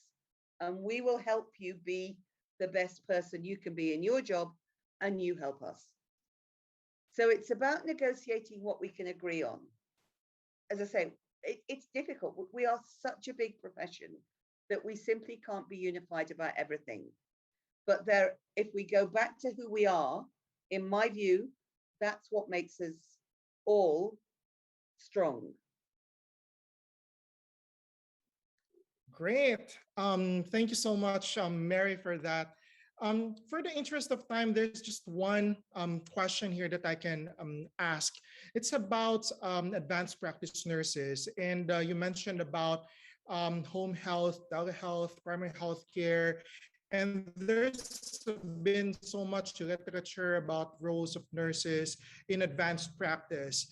and we will help you be the best person you can be in your job, and you help us. So it's about negotiating what we can agree on. As I say, it's difficult. We are such a big profession that we simply can't be unified about everything. But there, if we go back to who we are, in my view, that's what makes us all strong. Great. Thank you so much, Mary, for that. For the interest of time, there's just one question here that I can ask. It's about advanced practice nurses. And you mentioned about home health, telehealth, primary health care. And there's been so much literature about roles of nurses in advanced practice.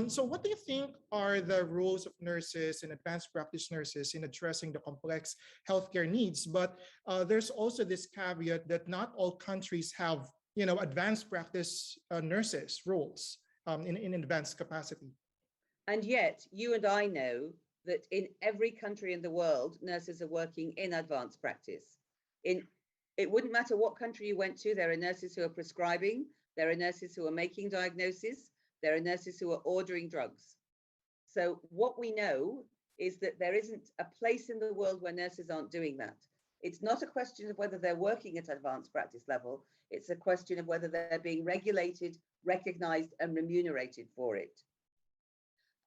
So what do you think are the roles of nurses and advanced practice nurses in addressing the complex healthcare needs? But there's also this caveat that not all countries have, you know, advanced practice nurses roles in advanced capacity. And yet you and I know that in every country in the world, nurses are working in advanced practice. It wouldn't matter what country you went to, there are nurses who are prescribing, there are nurses who are making diagnoses, there are nurses who are ordering drugs. So what we know is that there isn't a place in the world where nurses aren't doing that. It's not a question of whether they're working at advanced practice level, it's a question of whether they're being regulated, recognized, and remunerated for it.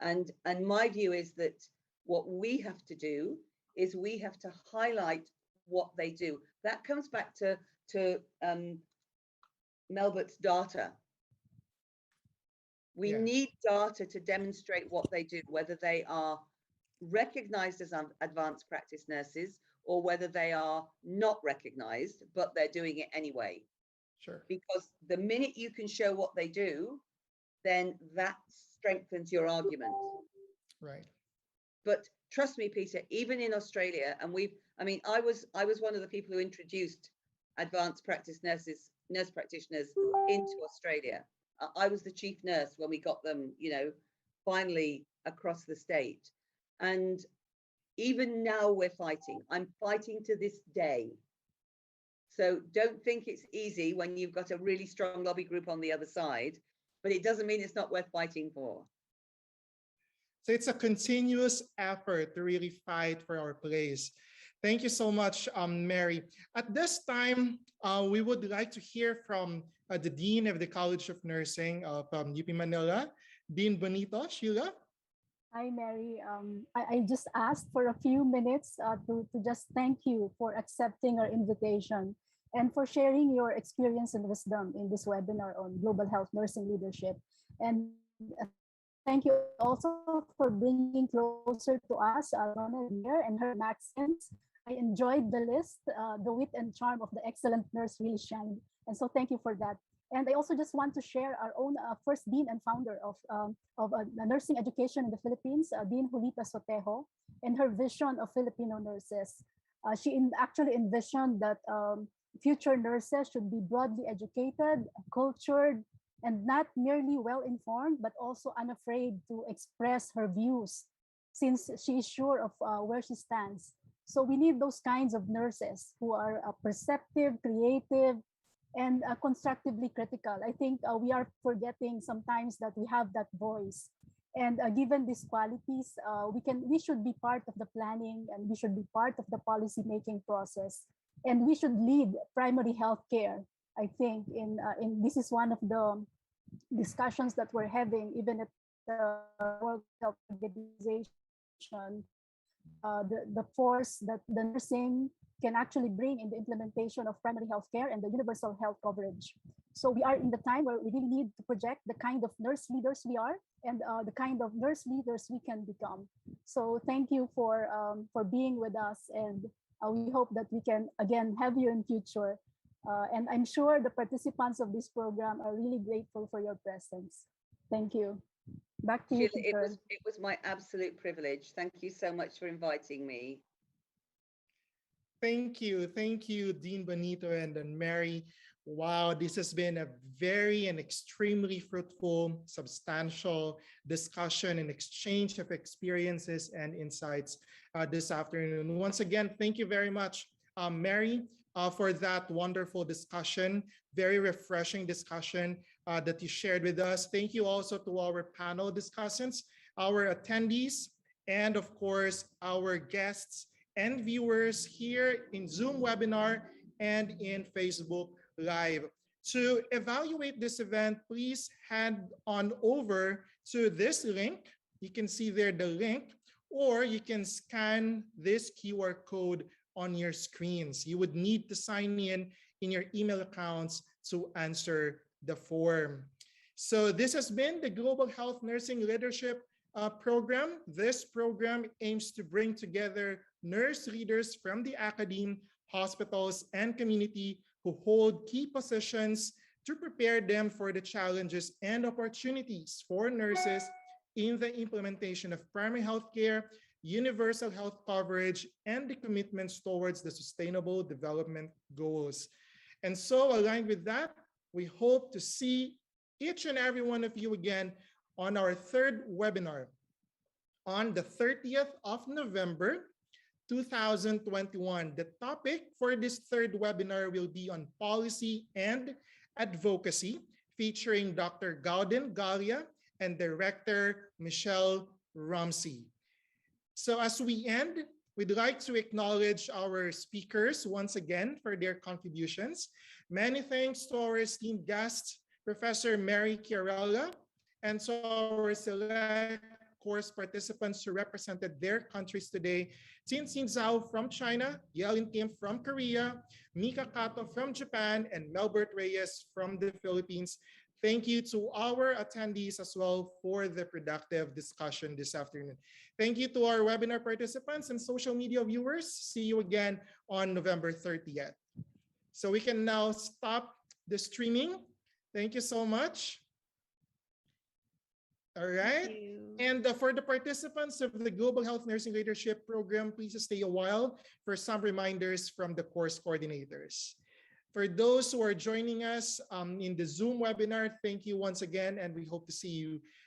And my view is that what we have to do is we have to highlight what they do. That comes back to Melbert's data. We need data to demonstrate what they do, whether they are recognized as advanced practice nurses or whether they are not recognized, but they're doing it anyway. Sure. Because the minute you can show what they do, then that strengthens your argument. Right. But trust me, Peter, even in Australia, and I was one of the people who introduced advanced nurse practitioners into Australia. I was the chief nurse when we got them, finally across the state. And even now we're fighting. I'm fighting to this day. So don't think it's easy when you've got a really strong lobby group on the other side, but it doesn't mean it's not worth fighting for. So it's a continuous effort to really fight for our place. Thank you so much, Mary. At this time, we would like to hear from the Dean of the College of Nursing from UP Manila, Dean Bonito. Sheila? Hi, Mary. I just asked for a few minutes to just thank you for accepting our invitation and for sharing your experience and wisdom in this webinar on global health nursing leadership. And thank you also for bringing closer to us Donna here and her maxims. I enjoyed the list. The wit and charm of the excellent nurse really shined. And so thank you for that. And I also just want to share our own first dean and founder of nursing education in the Philippines, Dean Julita Sotejo, and her vision of Filipino nurses. She actually envisioned that future nurses should be broadly educated, cultured, and not merely well-informed, but also unafraid to express her views, since she is sure of where she stands. So we need those kinds of nurses who are perceptive, creative, and constructively critical. I think we are forgetting sometimes that we have that voice. And given these qualities, we should be part of the planning, and we should be part of the policy making process, and we should lead primary health care. I think in this is one of the discussions that we're having even at the World Health Organization, the force that the nursing can actually bring in the implementation of primary health care and the universal health coverage. So we are in the time where we really need to project the kind of nurse leaders we are and the kind of nurse leaders we can become. So thank you for being with us, and we hope that we can again have you in future. And I'm sure the participants of this program are really grateful for your presence. Thank you. Back to you, Sheila, Peter. it was my absolute privilege. Thank you so much for inviting me. Thank you, Dean Bonito and Mary. Wow, this has been a very and extremely fruitful, substantial discussion and exchange of experiences and insights this afternoon. Once again, thank you very much, Mary, for that wonderful discussion, very refreshing discussion that you shared with us. Thank you also to our panel discussants, our attendees, and of course, our guests and viewers here in Zoom webinar and in Facebook Live. To evaluate this event, please head on over to this link. You can see there the link, or you can scan this QR code on your screens. You would need to sign in your email accounts to answer the form. So this has been the Global Health Nursing Leadership program. This program aims to bring together nurse leaders from the academe, hospitals, and community who hold key positions to prepare them for the challenges and opportunities for nurses in the implementation of primary health care, universal health coverage, and the commitments towards the Sustainable Development Goals. And so, aligned with that, we hope to see each and every one of you again on our third webinar on the 30th of November, 2021. The topic for this third webinar will be on policy and advocacy, featuring Dr. Gauden Galia and Director Michelle Ramsey. So as we end, we'd like to acknowledge our speakers once again for their contributions. Many thanks to our esteemed guest, Professor Mary Chiarella, and to our select course participants who represented their countries today. Xin Zhao from China, Yelin Kim from Korea, Mika Kato from Japan, and Melbert Reyes from the Philippines. Thank you to our attendees as well for the productive discussion this afternoon. Thank you to our webinar participants and social media viewers. See you again on November 30th. So we can now stop the streaming. Thank you so much. All right. And for the participants of the Global Health Nursing Leadership Program, please stay a while for some reminders from the course coordinators. For those who are joining us in the Zoom webinar, thank you once again, and we hope to see you